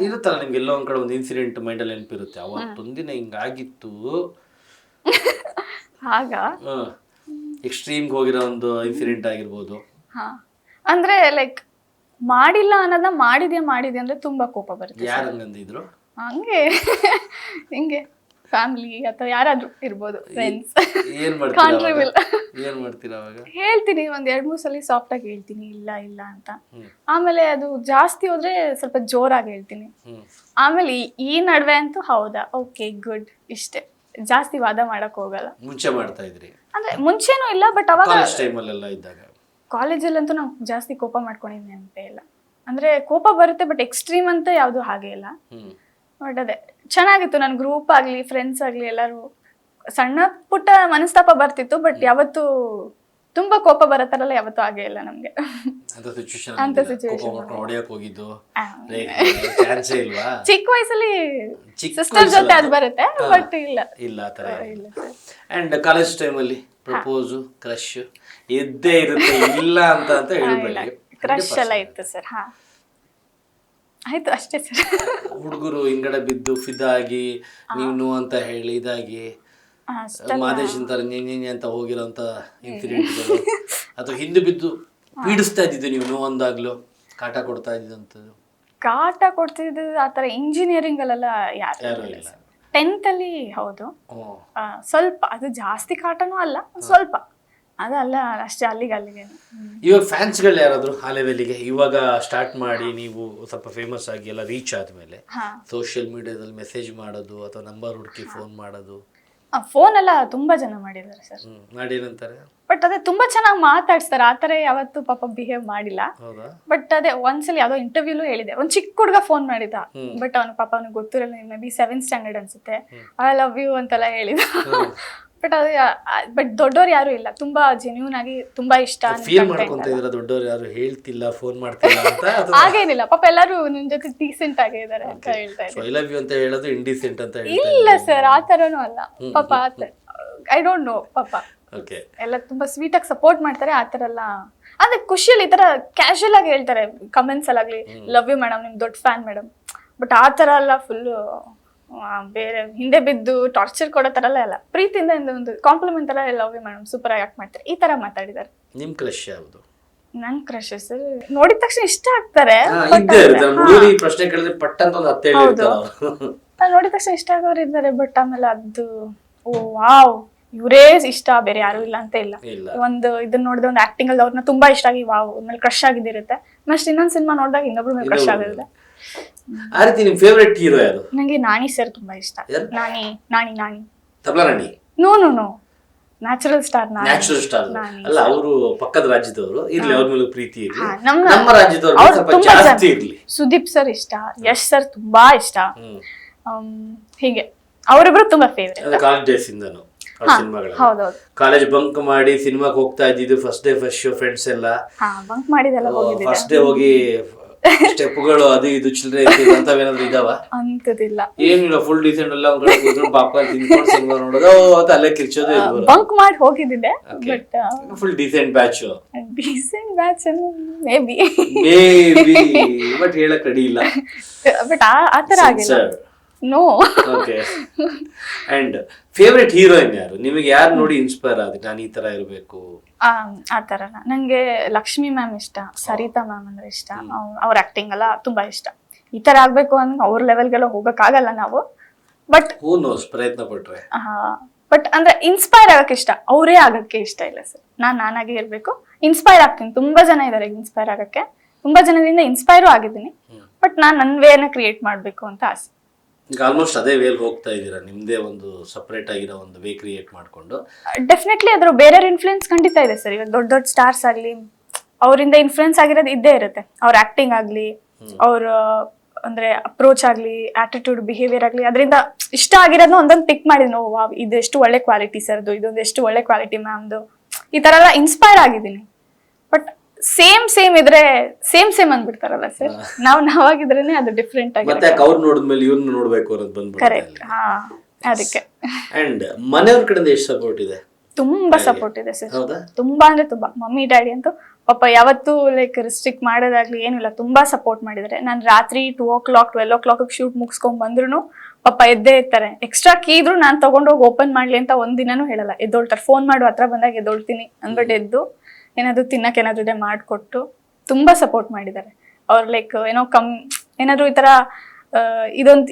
ಇರುತ್ತಲ್ಲ ನಿಮ್ಗೆ ಎಲ್ಲೋ ಒಂದ್ ಕಡೆ ಒಂದು ಇನ್ಸಿಡೆಂಟ್ ಮೈಂಡ್ ಅಲ್ಲಿ ನೆನಪಿರುತ್ತೆ, ಅವತ್ತೊಂದಿನ ಹಿಂಗಾಗಿತ್ತು ಆಗ. ಎಕ್ಸ್ಟ್ರೀಮ್ಗೆ ಹೋಗಿರೋ ಒಂದು ಇನ್ಸಿಡೆಂಟ್ ಆಗಿರ್ಬೋದು. ಅಂದ್ರೆ ಲೈಕ್ ಮಾಡಿಲ್ಲ ಅನ್ನೋದನ್ನ ಮಾಡಿದ್ಯಾ ಅಂದ್ರೆ ತುಂಬಾ ಕೋಪ ಬರುತ್ತೆ. ಯಾರು ಹಂಗಂದಿದ್ರು? ಹಂಗೆ ಹಿಂಗೆ ಫ್ಯಾಮಿಲಿ ಅಥವಾ ಯಾರಾದ್ರೂ ಇರ್ಬೋದು, ಫ್ರೆಂಡ್ಸ್. ಏನ್ ಮಾಡ್ತೀರಾ ಅವಾಗ? ಹೇಳ್ತೀನಿ, ಒಂದ್ 2-3 ಸಲ ಸಾಫ್ಟ್ ಆಗಿ ಹೇಳ್ತೀನಿ, ಇಲ್ಲ ಇಲ್ಲ ಅಂತ. ಆಮೇಲೆ ಅದು ಜಾಸ್ತಿ ಹೋದ್ರೆ ಸ್ವಲ್ಪ ಜೋರಾಗಿ ಹೇಳ್ತೀನಿ. ಆಮೇಲೆ ಈ ನಡುವೆ ಅಂತೂ ಹೌದಾ, ಓಕೆ ಗುಡ್, ಇಷ್ಟೇ. ಜಾಸ್ತಿ ವಾದ ಮಾಡಕ್ ಹೋಗಲ್ಲ. ಮುಂಚೆ ಮಾಡ್ತಾ ಇದ್ರಿ? ಅಂದ್ರೆ ಮುಂಚೆನೂ ಇಲ್ಲ, ಬಟ್ ಅವಾಗ ಟೈಮಲ್ಲೆಲ್ಲ ಇದ್ದಾಗ ಕಾಲೇಜಲ್ಲಂತೂ ನಾವು ಜಾಸ್ತಿ ಕೋಪ ಮಾಡ್ಕೊಂಡಿದ್ದೆ ಅಂತ ಇಲ್ಲ. ಅಂದ್ರೆ ಕೋಪ ಬರುತ್ತೆ, ಬಟ್ ಎಕ್ಸ್ಟ್ರೀಮ್ ಅಂತ ಯಾವ್ದು ಹಾಗೆ ಇಲ್ಲ. ಬಟ್ ಅದೇ ಚೆನ್ನಾಗಿತ್ತು. ನನ್ ಗ್ರೂಪ್ ಆಗ್ಲಿ ಫ್ರೆಂಡ್ಸ್ ಆಗ್ಲಿ ಎಲ್ಲರೂ ಸಣ್ಣ ಪುಟ್ಟ ಮನಸ್ತಾಪ ಬರ್ತಿತ್ತು, ಬಟ್ ಯಾವತ್ತು ತುಂಬಾ ಕೋಪ ಬರತ್ತಾರಲ್ಲ ಯಾವತ್ತೂ ಹಾಗೆ ಇಲ್ಲ ನಮ್ಗೆ. ಅಂತ ಸಿಚುವೇಶನ್ ಚಿಕ್ಕ ವಯಸ್ಸಲ್ಲಿ ಸಿಸ್ಟರ್ ಜೊತೆ ಅದು ಬರುತ್ತೆ, ಬಟ್ ಇಲ್ಲ ಇಲ್ಲ ಆ ಥರ ಇಲ್ಲ. ಅಂಡ್ ಕಾಲೇಜ್ ಟೈಮಲ್ಲಿ ಪ್ರಪೋಸ್ ಕ್ರಶ್ ಇದ್ದೇ ಇರುತ್ತೆ, ಇಲ್ಲ ಅಂತ ಹೇಳ್ಬೇಡಿ. ಕ್ರಶ್ ಎಲ್ಲ ಇತ್ತು ಸರ್. ಹಾ ಆಯ್ತು ಅಷ್ಟೇ ಸರ್. ಹುಡುಗರು ಹಿಂಗಡೆ ಬಿದ್ದು ಫಿದಾಗಿ ನೀವು ಅಂತ ಹೇಳಿ ಇದಾಗಿ ಮಾದೇಶ್ ಅಂತಾರೆ ಅಂತ ಹೋಗಿರೋಂಥ ಇನ್ಸಿಡೆಂಟ್ಗಳು, ಅಥವಾ ಹಿಂದೆ ಬಿದ್ದು ಪೀಡಿಸ್ತಾ ಇದ್ದಿದ್ದು ನೀವು ನೋವು ಅಂದಾಗ್ಲೂ ಕಾಟ ಕೊಡ್ತಾ ಇದ್ದಿದ್ದು? ಕಾಟ ಕೊಡ್ತಿದ್ದು ಆತರ ಇಂಜಿನಿಯರಿಂಗ್ ಅಲ್ಲೆಲ್ಲ ಯಾರು ಇಲ್ಲ. 10th ಅಲ್ಲಿ ಹೌದು, ಸ್ವಲ್ಪ, ಅದು ಜಾಸ್ತಿ ಕಾಟನೂ ಅಲ್ಲ, ಸ್ವಲ್ಪ ಅದಲ್ಲ ಅಷ್ಟೇ, ಅಲ್ಲಿಗೆ. ಇವಾಗ ಫ್ಯಾನ್ಸ್ಗಳು ಯಾರಾದ್ರು ಆ ಲೆವೆಲ್ಗೆ ಇವಾಗ ಸ್ಟಾರ್ಟ್ ಮಾಡಿ ನೀವು ಸ್ವಲ್ಪ ಫೇಮಸ್ ಆಗಿ ಎಲ್ಲ ರೀಚ್ ಆದ್ಮೇಲೆ ಸೋಷಿಯಲ್ ಮೀಡಿಯಾದಲ್ಲಿ ಮೆಸೇಜ್ ಮಾಡೋದು ಅಥವಾ ನಂಬರ್ ಹುಡುಕಿ ಫೋನ್ ಮಾಡೋದು? ಫೋನ್ ಎಲ್ಲ ತುಂಬಾ ಜನ ಮಾಡಿದ್ದಾರೆ ಸರ್. ಮಾಡಿರಂತಾರೆ, ಬಟ್ ಅದೇ ತುಂಬಾ ಚೆನ್ನಾಗಿ ಮಾತಾಡ್ಸ್ತಾರೆ. ಆತರ ಯಾವತ್ತು ಪಾಪ ಬಿಹೇವ್ ಮಾಡಿಲ್ಲ. ಬಟ್ ಅದೇ ಒಂದ್ಸಲ ಯಾವ್ದೋ ಇಂಟರ್ವ್ಯೂಲು ಹೇಳಿದೆ, ಒಂದ್ ಚಿಕ್ಕ ಹುಡುಗ ಫೋನ್ ಮಾಡಿದ, ಬಟ್ ಅವನು ಪಾಪ ಅವ್ನಿಗೆ ಗೊತ್ತಿರಲ್ಲ, ಮೇ ಬಿ 7th ಸ್ಟ್ಯಾಂಡರ್ಡ್ ಅನ್ಸುತ್ತೆ, ಐ ಲವ್ ಯು ಅಂತೆಲ್ಲ ಹೇಳಿದ. ಬಟ್ ಅದೇ ಬಟ್ ದೊಡ್ಡವ್ರು ಯಾರು ಇಲ್ಲ, ತುಂಬಾ ಜೆನ್ಯೂನ್ ಆಗಿ ತುಂಬಾ ಇಷ್ಟ. ದೊಡ್ಡವ್ರು ಯಾರು ಹೇಳ್ತಿಲ್ಲ, ಫೋನ್ ಮಾಡ್ತಿಲ್ಲ ಅಂತ? ಹಾಗೇನಿಲ್ಲ, ಪಾಪ ಎಲ್ಲರೂ ನಿಮ್ ಜೊತೆ ಡೀಸೆಂಟ್ ಆಗಿದ್ದಾರೆ ಅಂತ ಹೇಳ್ತಾ ಇದ್ದಾರೆ. ಐ ಲವ್ ಯು ಅಂತ ಹೇಳೋದು ಇಂಡಿಸೆಂಟ್ ಅಂತ ಇಲ್ಲ ಸರ್, ಆ ತರನೂ ಅಲ್ಲ ಪಾಪ. ಐ ಡೋಂಟ್ ನೋ, ಪಾಪ ಎಲ್ಲ ತುಂಬಾ ಸ್ವೀಟ್ ಆಗಿ ಸಪೋರ್ಟ್ ಮಾಡ್ತಾರೆ. ಆ ತರ ಎಲ್ಲ ಅಂದ್ರೆ ಖುಷಿಯಲ್ಲಿ ಈ ತರ ಕ್ಯಾಶುಯಲ್ ಆಗಿ ಹೇಳ್ತಾರೆ ಕಮೆಂಟ್ಸ್ ಅಲ್ಲಾಗ್ಲಿ, ಲವ್ ಯು ಮೇಡಮ್, ನಿಮ್ ದೊಡ್ಡ ಫ್ಯಾನ್ ಮೇಡಮ್. ಬಟ್ ಆ ತರ ಎಲ್ಲ ಫುಲ್ ಬೇರೆ ಹಿಂದೆ ಬಿದ್ದು ಟಾರ್ಚರ್ ಕೊಡೋ ತರ ಎಲ್ಲ ಪ್ರೀತಿಯಿಂದ ಒಂದು ಕಾಂಪ್ಲಿಮೆಂಟ್ ತರ ಲವ್ ಯು ಮೇಡಮ್, ಸೂಪರ್ ಆಗಿ ಆಕ್ಟ್ ಮಾಡ್ತಾರೆ, ಈ ತರ ಮಾತಾಡಿದ್ದಾರೆ. ನಿಮ್ ಕ್ರಶ್ ಯಾವುದು? ನನ್ ಕ್ರಶ್ ಸರ್ ನೋಡಿದ ತಕ್ಷಣ ಇಷ್ಟ ಆಗ್ತಾರೆ. ನೋಡಿದ ತಕ್ಷಣ ಇಷ್ಟ ಆಗೋರು ಇದ್ದಾರೆ, ಬಟ್ ಆಮೇಲೆ ಅದು ಓ ವಾವ್ ಇವರೇ ಇಷ್ಟ, ಬೇರೆ ಯಾರು ಇಲ್ಲ ಅಂತ ಇಲ್ಲ. ಒಂದು ಇದನ್ನ ನೋಡಿದ್ರೆ ಒಂದು ಆಕ್ಟಿಂಗ್ ಅಲ್ಲಿ ಅವ್ರನ್ನ ತುಂಬಾ ಇಷ್ಟ ಆಗಿ ವಾವ್ ಮೇಲೆ ಕ್ರಶ್ ಆಗಿದಿರುತ್ತೆ. ನೆಕ್ಸ್ಟ್ ಇನ್ನೊಂದ್ ಸಿನಿಮಾ ನೋಡಿದಾಗ ಇನ್ನೊಬ್ರು ಮೇಲೆ ಕ್ರಶ್ ಆಗಿರುತ್ತೆ. ಆ ರೀತಿ ನಿಮ್ ಫೇವರೇಟ್ ಹೀರೋ ಯಾರು? ನಂಗೆ ನಾನಿ ಸರ್ ತುಂಬಾ ಇಷ್ಟ. ನಾನಿ ತಬಲಾ ರಾಣಿ? No natural star. ಅಲ್ಲ, ಅವರು ಪಕ್ಕದ ರಾಜ್ಯದವರು ಇರ್ಲಿ, ಅವ್ರ ಮೇಲೆ ಪ್ರೀತಿ ಇರ್ಲಿ, ನಮ್ಮ ರಾಜ್ಯದವರು ಸ್ವಲ್ಪ ಜಾಸ್ತಿ ಇರ್ಲಿ. ಸುದೀಪ್ ಸರ್ ಇಷ್ಟ, ಯಶ್ ಸರ್ ತುಂಬಾ ಇಷ್ಟ. ಹೀಗೆ ಅವರಿಬ್ರು ತುಂಬಾ ಫೇವರೇಟ್. ಕಾಲೇಜ್ ಡೇಸ್ ಇಂದನು ಕಾಲೇಜ್ ಬಂಕ್ ಮಾಡಿ ಸಿನಿಮಾಗೆ ಹೋಗ್ತಾ ಇದ್ದಿದ್ದು, first day first show friends ಎಲ್ಲ ಬಂಕ್ ಮಾಡಿದೆಲ್ಲ ಹೋಗಿದ್ದೆ. ಫಸ್ಟ್ ಡೇ ಹೋಗಿ ಸ್ಟೆಪ್ಗಳು ಅದು ಇದು ಚಿಲ್ಲರೆ ಅಂತವೇನಾದ್ರು ಇದಾವ? ಅಂತದಿಲ್ಲ, ಏನಿಲ್ಲ, ಫುಲ್ ಡೀಸೆಂಟ್ ಎಲ್ಲ ಒಂದ್ ಕಡೆ ಕೂತ್ಕೊಂಡು ಪಾಪ್ಕಾರ್ನ್ ತಿನ್ಕೊಂಡು ಸಿನಿಮಾ ನೋಡೋದು, ಅಲ್ಲೇ ಕಿರ್ಚೋದು. ಬಂಕ್ ಮಾಡಿ ಹೋಗಿದ್ದೆ, but full decent batch may be but ಹೇಳಕ್ ರೆಡಿ ಇಲ್ಲ. ಬಟ್ ಆತರ ಆಗಿಲ್ಲ. No. Okay. And favourite heroine ಯಾರು? ನಿಮಗೆ ಯಾರು ನೋಡಿ ಇನ್ಸ್ಪೈರ್ ಆದ್ರೆ ನಾನು ಈ ತರ ಇರಬೇಕು? ಆ ತರ ನಂಗೆ ಲಕ್ಷ್ಮಿ ಮ್ಯಾಮ್ ಇಷ್ಟ, ಸರಿತಾ ಮ್ಯಾಮ್ ಅಂದ್ರೆ ಇಷ್ಟ. ಅವ್ರ ಆಕ್ಟಿಂಗ್ ಎಲ್ಲ ತುಂಬಾ ಇಷ್ಟ. ಈ ತರ ಆಗ್ಬೇಕು ಅಂದ್ರೆ ಅವ್ರ ಲೆವೆಲ್ಗೆಲ್ಲ ಹೋಗಕ್ ಆಗಲ್ಲ ನಾವು, ಬಟ್ ಪ್ರಯತ್ನ ಪಟ್ರೆ. ಬಟ್ ಅಂದ್ರೆ ಇನ್ಸ್ಪೈರ್ ಆಗಕ್ಕೆ ಇಷ್ಟ, ಅವರೇ ಆಗಕ್ಕೆ ಇಷ್ಟ ಇಲ್ಲ ಸರ್. ನಾನಾಗೆ ಇರ್ಬೇಕು, ಇನ್ಸ್ಪೈರ್ ಆಗ್ತೀನಿ. ತುಂಬಾ ಜನ ಇದ್ದಾರೆ ಇನ್ಸ್ಪೈರ್ ಆಗಕ್ಕೆ, ತುಂಬಾ ಜನರಿಂದ ಇನ್ಸ್ಪೈರು ಆಗಿದ್ದೀನಿ. ಬಟ್ ನಾನು ನನ್ನ ವೇನ ಕ್ರಿಯೇಟ್ ಮಾಡಬೇಕು ಅಂತ ಆಸೆ. ಈಗ ಆಲ್ಮೋಸ್ಟ್ ಅದೇ ವೇಲ್ ಹೋಗ್ತಾ ಇದ್ದೀರಾ, ನಿಮ್ದೇ ಒಂದು ಸಪ್ರೇಟ್ ಆಗಿರೋ ಒಂದು ವೇ ಕ್ರಿಯೇಟ್ ಮಾಡ್ಕೊಂಡು. ಡೆಫಿನೆಟ್ಲಿ ಅದ್ರ ಬೇರೆ ಇನ್ಫ್ಲೂಯೆನ್ಸ್ ಖಂಡಿತ ಇದೆ ಸರ್. ಇವಾಗ ದೊಡ್ಡ ದೊಡ್ಡ ಸ್ಟಾರ್ಸ್ ಆಗ್ಲಿ ಅವರಿಂದ ಇನ್ಫ್ಲೂಯೆನ್ಸ್ ಆಗಿರೋದು ಇದ್ದೇ ಇರುತ್ತೆ. ಅವ್ರ ಆಕ್ಟಿಂಗ್ ಆಗ್ಲಿ, ಅವ್ರ ಅಂದ್ರೆ ಅಪ್ರೋಚ್ ಆಗ್ಲಿ, ಆಟಿಟ್ಯೂಡ್, ಬಿಹೇವಿಯರ್ ಆಗ್ಲಿ, ಅದರಿಂದ ಇಷ್ಟ ಆಗಿರೋದನ್ನ ಒಂದೊಂದು ಪಿಕ್ ಮಾಡಿದ್ನು. ವಾವ್, ಇದೆಷ್ಟು ಒಳ್ಳೆ ಕ್ವಾಲಿಟಿ ಸರ್ದು, ಇದೊಂದು ಎಷ್ಟು ಒಳ್ಳೆ ಕ್ವಾಲಿಟಿ ಮ್ಯಾಮ್ದು, ಈ ತರ ಎಲ್ಲ ಇನ್ಸ್ಪೈರ್ ಆಗಿದ್ದೀನಿ. ಬಟ್ ಸೇಮ್ ಇದ್ರೆ ಸೇಮ್ ಅಂದ್ಬಿಡ್ತಾರಲ್ಲ ಸರ್, ನಾವಾಗಿದ್ರೇನೆ ಅದು ಡಿಫ್ರೆಂಟ್ ಆಗಿ. ಮತ್ತೆ ಅವ್ರು ನೋಡಿದ್ಮೇಲೆ ಇವ್ರನ್ನ ನೋಡ್ಬೇಕು ಅನ್ನೋದು ಬಂದ್ಬಿಡುತ್ತೆ. ಕರೆಕ್ಟ್, ಹಾ, ಅದಕ್ಕೆ. ಅಂಡ್ ಮನೆಯವ್ರ ಕಡೆಯಿಂದ ಎಷ್ಟು ಸಪೋರ್ಟ್ ಇದೆ? ತುಂಬಾ ಸಪೋರ್ಟ್ ಇದೆ ಸರ್, ಹೌದಾ? ತುಂಬಾ ಅಂದ್ರೆ ತುಂಬಾ. ಮಮ್ಮಿ ಡ್ಯಾಡಿ ಅಂತೂ ಪಾಪ ಯಾವತ್ತೂ ಲೈಕ್ ರಿಸ್ಟ್ರಿಕ್ಟ್ ಮಾಡೋದಾಗ್ಲಿ ಏನಿಲ್ಲ, ತುಂಬಾ ಸಪೋರ್ಟ್ ಮಾಡಿದ್ದಾರೆ. ನಾನು ರಾತ್ರಿ 2 o'clock 12 o'clock ಶೂಟ್ ಮುಗಿಸ್ಕೊಂಡ್ ಬಂದ್ರು ಪಾಪ ಎದ್ದೇ ಇರ್ತಾರೆ. ಎಕ್ಸ್ಟ್ರಾ ಕೀ ಇದ್ರು ನಾನು ತಗೊಂಡೋಗಿ ಓಪನ್ ಮಾಡ್ಲಿ ಅಂತ ಒಂದಿನನೂ ಹೇಳಲ್ಲ. ಎದ್ದೋಳ್ತಾರೆ, ಫೋನ್ ಮಾಡು ಹತ್ರ ಬಂದಾಗ ಎದ್ದೋಳ್ತೀನಿ ಅಂದ್ಬಿಟ್ಟು ಎದ್ದು ಏನಾದ್ರು ತಿನ್ನಕ್ಕೆ ಏನಾದ್ರು ಇದೆ ಮಾಡಿಕೊಟ್ಟು ತುಂಬಾ ಸಪೋರ್ಟ್ ಮಾಡಿದ್ದಾರೆ. ಅವ್ರು ಲೈಕ್ ಏನೋ ಏನಾದ್ರು ಈ ತರ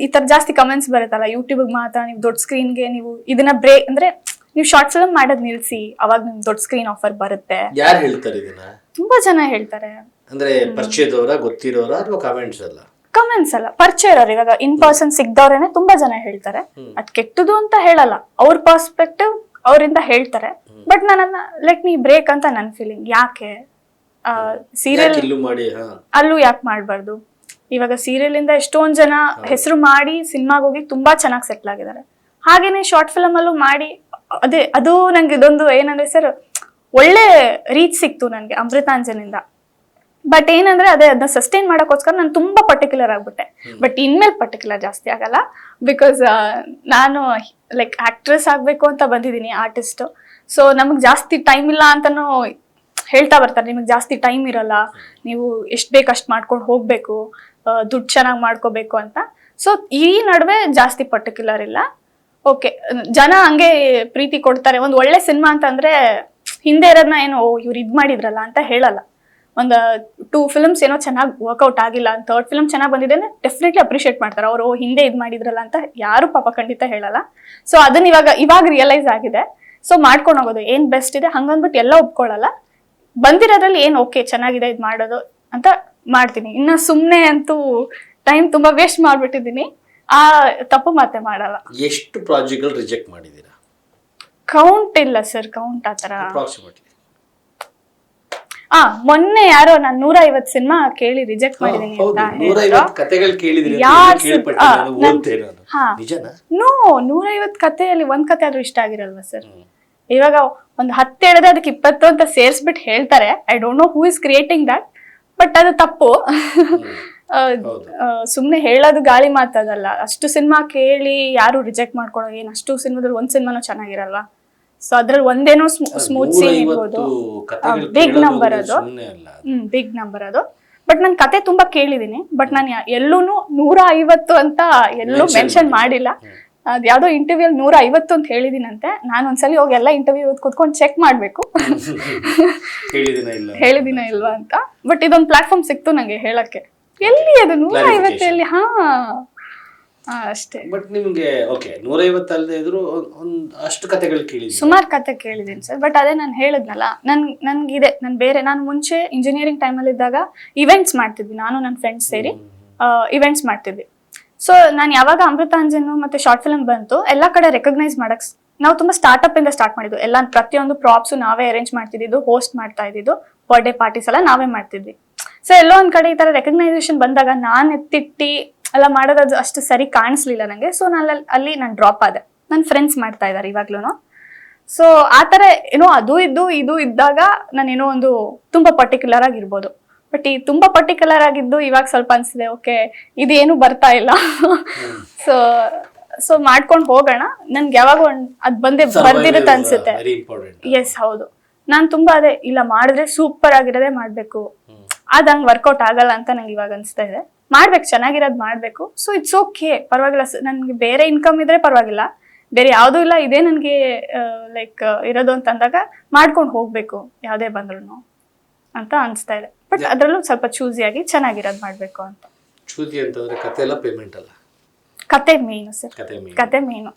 ಈ ತರ ಜಾಸ್ತಿ ಕಮೆಂಟ್ಸ್ ಬರುತ್ತಲ್ಲ ಯೂಟ್ಯೂಬ್ ಮಾತ್ರ, ನೀವು ದೊಡ್ಡ ಸ್ಕ್ರೀನ್ಗೆ ನೀವು ಇದನ್ನ ಅಂದ್ರೆ ನೀವು ಶಾರ್ಟ್ ಫಿಲ್ಮ್ ಮಾಡೋದ್ ನಿಲ್ಸಿ, ಅವಾಗ ನಿಮ್ ದೊಡ್ಡ ಸ್ಕ್ರೀನ್ ಆಫರ್ ಬರುತ್ತೆ. ಯಾರು ಹೇಳ್ತಾರೆ ಇದನ್ನ? ತುಂಬಾ ಜನ ಹೇಳ್ತಾರೆ. ಅಂದ್ರೆ ಪರಿಚಯದವರ, ಗೊತ್ತಿರೋರ ಅಥವಾ ಕಮೆಂಟ್ಸ್ ಅಲ್ಲ? ಕಮೆಂಟ್ಸ್ ಅಲ್ಲ, ಪರಿಚಯ ಇರೋರು. ಇವಾಗ ಇನ್ ಪರ್ಸನ್ ಸಿಗ್ದವ್ರೇನೆ ತುಂಬಾ ಜನ ಹೇಳ್ತಾರೆ. ಅದ್ ಕೆಟ್ಟದು ಅಂತ ಹೇಳಲ್ಲ, ಅವ್ರ ಪರ್ಸ್ಪೆಕ್ಟಿವ್ ಅವರಿಂದ ಹೇಳ್ತಾರೆ. ಬಟ್ ನನ್ನ ಲೈಕ್ ನೀ ಬ್ರೇಕ್ ಅಂತ ನನ್ ಫೀಲಿಂಗ್. ಯಾಕೆ ಸೀರಿಯಲ್ ಅಲ್ಲೂ ಯಾಕೆ ಮಾಡ್ಬಾರ್ದು? ಇವಾಗ ಸೀರಿಯಲ್ ಇಂದ ಎಷ್ಟೊಂದ್ ಜನ ಹೆಸರು ಮಾಡಿ ಸಿನಿಮಾಗ್ ಹೋಗಿ ತುಂಬಾ ಚೆನ್ನಾಗಿ ಸೆಟ್ಲ್ ಆಗಿದ್ದಾರೆ. ಹಾಗೇನೆ ಶಾರ್ಟ್ ಫಿಲಮ್ ಅಲ್ಲೂ ಮಾಡಿ ಅದು ನಂಗೆ ಇದೊಂದು ಏನಂದ್ರೆ ಸರ್, ಒಳ್ಳೆ ರೀಚ್ ಸಿಕ್ತು ನನ್ಗೆ ಅಮೃತಾಂಜನಿಂದ. ಬಟ್ ಏನಂದ್ರೆ ಅದನ್ನ ಸಸ್ಟೈನ್ ಮಾಡೋಕ್ಕೋಸ್ಕರ ನಾನು ತುಂಬಾ ಪರ್ಟಿಕ್ಯುಲರ್ ಆಗ್ಬಿಟ್ಟೆ. ಬಟ್ ಇನ್ಮೇಲೆ ಪರ್ಟಿಕ್ಯುಲರ್ ಜಾಸ್ತಿ ಆಗಲ್ಲ. ಬಿಕಾಸ್ ನಾನು ಲೈಕ್ ಆಕ್ಟ್ರೆಸ್ ಆಗ್ಬೇಕು ಅಂತ ಬಂದಿದ್ದೀನಿ, ಆರ್ಟಿಸ್ಟ್. ಸೊ ನಮಗ್ ಜಾಸ್ತಿ ಟೈಮ್ ಇಲ್ಲ ಅಂತಾನು ಹೇಳ್ತಾ ಬರ್ತಾರೆ, ನಿಮಗ್ ಜಾಸ್ತಿ ಟೈಮ್ ಇರಲ್ಲ, ನೀವು ಎಷ್ಟ್ ಬೇಕು ಅಷ್ಟ್ ಮಾಡ್ಕೊಂಡು ಹೋಗ್ಬೇಕು, ದುಡ್ಡು ಚೆನ್ನಾಗಿ ಮಾಡ್ಕೋಬೇಕು ಅಂತ. ಸೊ ಈ ನಡುವೆ ಜಾಸ್ತಿ ಪರ್ಟಿಕ್ಯುಲರ್ ಇಲ್ಲ. ಓಕೆ, ಜನ ಹಂಗೆ ಪ್ರೀತಿ ಕೊಡ್ತಾರೆ. ಒಂದ್ ಒಳ್ಳೆ ಸಿನಿಮಾ ಅಂತಂದ್ರೆ ಹಿಂದೆ ಇರೋದನ್ನ ಏನೋ ಇವ್ರು ಇದ್ ಮಾಡಿದ್ರಲ್ಲ ಅಂತ ಹೇಳಲ್ಲ. ಒಂದು 2 ಫಿಲ್ಮ್ಸ್ ಏನೋ ಚೆನ್ನಾಗಿ ವರ್ಕ್ಔಟ್ ಆಗಿಲ್ಲ, 3rd ಫಿಲ್ಮ್ ಚೆನ್ನಾಗಿ ಬಂದಿದೆ ಅಂದ್ರೆ ಡೆಫಿನೆಟ್ಲಿ ಅಪ್ರಿಷಿಯೇಟ್ ಮಾಡ್ತಾರೆ. ಅವರು ಹಿಂದೆ ಇದ್ ಮಾಡಿದ್ರಲ್ಲ ಅಂತ ಯಾರು ಪಾಪ ಖಂಡಿತ ಹೇಳಲ್ಲ. ಸೊ ಅದನ್ನ ಇವಾಗ ರಿಯಲೈಸ್ ಆಗಿದೆ. ಸೊ ಮಾಡ್ಕೊಂಡು ಹೋಗೋದು ಏನ್ ಬೆಸ್ಟ್ ಇದೆ ಹಂಗಂದ್ಬಿಟ್ಟು ಎಲ್ಲ ಒಪ್ಕೊಳ್ಳಲ್ಲ. ಬಂದಿರೋದ್ರಲ್ಲಿ ಏನ್ ಓಕೆ ಚೆನ್ನಾಗಿದೆ ಇದ್ ಮಾಡೋದು ಅಂತ ಮಾಡ್ತೀನಿ. ಇನ್ನ ಸುಮ್ನೆ ಅಂತೂ ಟೈಮ್ ತುಂಬಾ ವೇಸ್ಟ್ ಮಾಡ್ಬಿಟ್ಟಿದೀನಿ, ಆ ತಪ್ಪು ಮತ್ತೆ ಮಾಡಲ್ಲ. ಎಷ್ಟು ಪ್ರಾಜೆಕ್ಟ್ಗಳು ರಿಜೆಕ್ಟ್ ಮಾಡಿದೀರಾ? ಕೌಂಟ್ ಇಲ್ಲ ಸರ್, ಕೌಂಟ್ ಆತರ. ಅಪ್ರಾಕ್ಸಿಮೇಟ್ಲಿ ಮೊನ್ನೆ ಯಾರೋ ನಾನು 150 ಸಿನಿಮಾ ಕೇಳಿ ರಿಜೆಕ್ಟ್ ಮಾಡಿದೀನಿ ಅಂತ ಹೇಳಿದ್ರು. ಕತೆಗಳು ಕೇಳಿದ್ರಿ? ನೋ, 150 ಕಥೆಯಲ್ಲಿ ಒಂದ್ ಕತೆ ಆದ್ರೂ ಇಷ್ಟ ಆಗಿರಲ್ವಾ ಸರ್? ಇವಾಗ ಒಂದ್ 10 ಹೇಳಿದ್ರೆ ಅದಕ್ಕೆ 20 ಅಂತ ಸೇರ್ಸ್ಬಿಟ್ಟು ಹೇಳ್ತಾರೆ. I don't know who is creating that, but ಅದು ತಪ್ಪು. ಸುಮ್ನೆ ಹೇಳೋದು ಗಾಳಿ ಮಾತದಲ್ಲ. ಅಷ್ಟು ಸಿನಿಮಾ ಕೇಳಿ ಯಾರು ರಿಜೆಕ್ಟ್ ಮಾಡ್ಕೊಳ್ಳೋ, ಏನ್ ಅಷ್ಟು ಸಿನಿಮಾದಲ್ಲಿ ಒಂದ್ ಸಿನಿಮಾನು ಚೆನ್ನಾಗಿರಲ್ವಾ? ಸೊ ಅದ್ರಲ್ಲಿ ಒಂದೇನೋ ಸ್ಮೂತ್ ಸೀನ್ ಇರ್ಬೋದು, ಬಿಗ್ ನಂಬರ್ ಅದು, ಬಿಗ್ ನಂಬರ್ ಅದು. ಬಟ್ ನಾನು ಕತೆ ತುಂಬಾ ಕೇಳಿದೀನಿ, ಬಟ್ ನಾನು ಎಲ್ಲೂನು 150 ಅಂತ ಎಲ್ಲೂ ಮೆನ್ಷನ್ ಮಾಡಿಲ್ಲ. ಅದ್ ಯಾವ್ದೋ ಇಂಟರ್ವ್ಯೂ 150 ಅಂತ ಹೇಳಿದೀನಂತೆ. ನಾನು ಒಂದ್ಸಲಿ ಹೋಗಿ ಎಲ್ಲ ಇಂಟರ್ವ್ಯೂ ಕುತ್ಕೊಂಡು ಚೆಕ್ ಮಾಡ್ಬೇಕು ಹೇಳಿದಿನ ಇಲ್ವಾ ಅಂತ. ಬಟ್ ಇದೊಂದು ಪ್ಲಾಟ್ಫಾರ್ಮ್ ಸಿಕ್ತು ನಂಗೆ ಹೇಳಕ್ಕೆ. ಎಲ್ಲಿ ಅದು 150 ಎಲ್ಲಿ? ಅಷ್ಟೇ. ಬಟ್ ನಿಮ್ಗೆ ಓಕೆ 150 ಅಲ್ಲದೆ ಇದ್ರು ಅಷ್ಟು ಕತೆಗಳು ಕೇಳಿದ್ರಿ? ಸುಮಾರು ಕತೆ ಕೇಳಿದೀನಿ ಸರ್. ಬಟ್ ಅದೇ ನಾನು ಹೇಳಿದ್ನಲ್ಲ, ನನ್ಗಿದೆ ನಾನು ಮುಂಚೆ ಇಂಜಿನಿಯರಿಂಗ್ ಟೈಮಲ್ಲಿ ಇದ್ದಾಗ ಇವೆಂಟ್ಸ್ ಮಾಡ್ತಿದ್ವಿ, ನಾನು ನನ್ನ ಫ್ರೆಂಡ್ಸ್ ಸೇರಿ ಇವೆಂಟ್ಸ್ ಮಾಡ್ತಿದ್ವಿ. ಸೊ ನಾನು ಯಾವಾಗ ಅಮೃತಾಂಜನ್ ಮತ್ತೆ ಶಾರ್ಟ್ ಫಿಲ್ಮ್ ಬಂತು, ಎಲ್ಲಾ ಕಡೆ ರೆಕಗ್ನೈಸ್ ಮಾಡಕ್ ನಾವು ತುಂಬಾ ಸ್ಟಾರ್ಟ್ಅಪ್ ಇಂದ ಸ್ಟಾರ್ಟ್ ಮಾಡಿದ್ವಿ. ಎಲ್ಲ ಪ್ರತಿಯೊಂದು ಪ್ರಾಪ್ಸ್ ನಾವೇ ಅರೇಂಜ್ ಮಾಡ್ತಿದ್ದು, ಹೋಸ್ಟ್ ಮಾಡ್ತಾ ಇದ್ದಿದ್ದು, ಬರ್ಡೇ ಪಾರ್ಟೀಸ್ ಎಲ್ಲ ನಾವೇ ಮಾಡ್ತಿದ್ವಿ. ಸೊ ಎಲ್ಲೋ ಒಂದ್ ಕಡೆ ಈ ತರ ರೆಕಗ್ನೈಸೇಷನ್ ಬಂದಾಗ ನಾನ್ ಎತ್ತಿಟ್ಟಿ ಎಲ್ಲ ಮಾಡೋದು ಅಷ್ಟು ಸರಿ ಕಾಣಿಸ್ಲಿಲ್ಲ ನಂಗೆ. ಸೊ ಅಲ್ಲಿ ನಾನು ಡ್ರಾಪ್ ಆದೆ. ನನ್ನ ಫ್ರೆಂಡ್ಸ್ ಮಾಡ್ತಾ ಇದ್ದಾರೆ ಇವಾಗ್ಲೂ. ಸೊ ಆತರ ಏನೋ ಅದು ಇದು ಇದ್ದಾಗ ನಾನೇನೋ ಒಂದು ತುಂಬಾ ಪರ್ಟಿಕ್ಯುಲರ್ ಆಗಿರ್ಬೋದು. ಬಟ್ ಈ ತುಂಬಾ ಪರ್ಟಿಕ್ಯುಲರ್ ಆಗಿದ್ದು ಇವಾಗ ಸ್ವಲ್ಪ ಅನ್ಸಿದೆ, ಓಕೆ ಇದೇನು ಬರ್ತಾ ಇಲ್ಲ. ಸೊ ಮಾಡ್ಕೊಂಡು ಹೋಗೋಣ. ನನ್ಗೆ ಯಾವಾಗ ಅದ್ ಬರ್ದಿರುತ್ತೆ ಅನ್ಸುತ್ತೆ. ಎಸ್, ಹೌದು. ನಾನ್ ತುಂಬಾ ಅದೇ ಇಲ್ಲ ಮಾಡಿದ್ರೆ ಸೂಪರ್ ಆಗಿರೋದೇ ಮಾಡ್ಬೇಕು, ಅದ್ ಹಂಗ್ ವರ್ಕೌಟ್ ಆಗಲ್ಲ ಅಂತ ನಂಗೆ ಇವಾಗ ಅನ್ಸ್ತಾ ಇದೆ. ಮಾಡ್ಬೇಕು, ಚೆನ್ನಾಗಿರೋದ್ ಮಾಡ್ಬೇಕು. ಸೊ ಇಟ್ಸ್ ಓಕೆ, ಪರವಾಗಿಲ್ಲ. ನನ್ಗೆ ಬೇರೆ ಇನ್ಕಮ್ ಇದ್ರೆ ಪರವಾಗಿಲ್ಲ, ಬೇರೆ ಯಾವ್ದೂ ಇಲ್ಲ, ಇದೇ ನನ್ಗೆ ಲೈಕ್ ಇರೋದು ಅಂತ ಅಂದಾಗ ಮಾಡ್ಕೊಂಡು ಹೋಗ್ಬೇಕು ಯಾವ್ದೇ ಬಂದ್ರು ಅಂತ ಅನ್ಸ್ತಾ ಇದೆ. ಬಟ್ ಅದ್ರಲ್ಲೂ ಸ್ವಲ್ಪ ಚೂಸಿಯಾಗಿ ಚೆನ್ನಾಗಿರೋದ್ ಮಾಡ್ಬೇಕು ಅಂತ. ಚೂಸಿ ಅಂತಂದ್ರೆ ಕತೆ ಎಲ್ಲ ಪೇಮೆಂಟ್ ಅಲ್ಲ, ಕತೆ ಮೇನು ಸರ್, ಕತೆ ಮೇನ್, ಕತೆ ಮೇನು.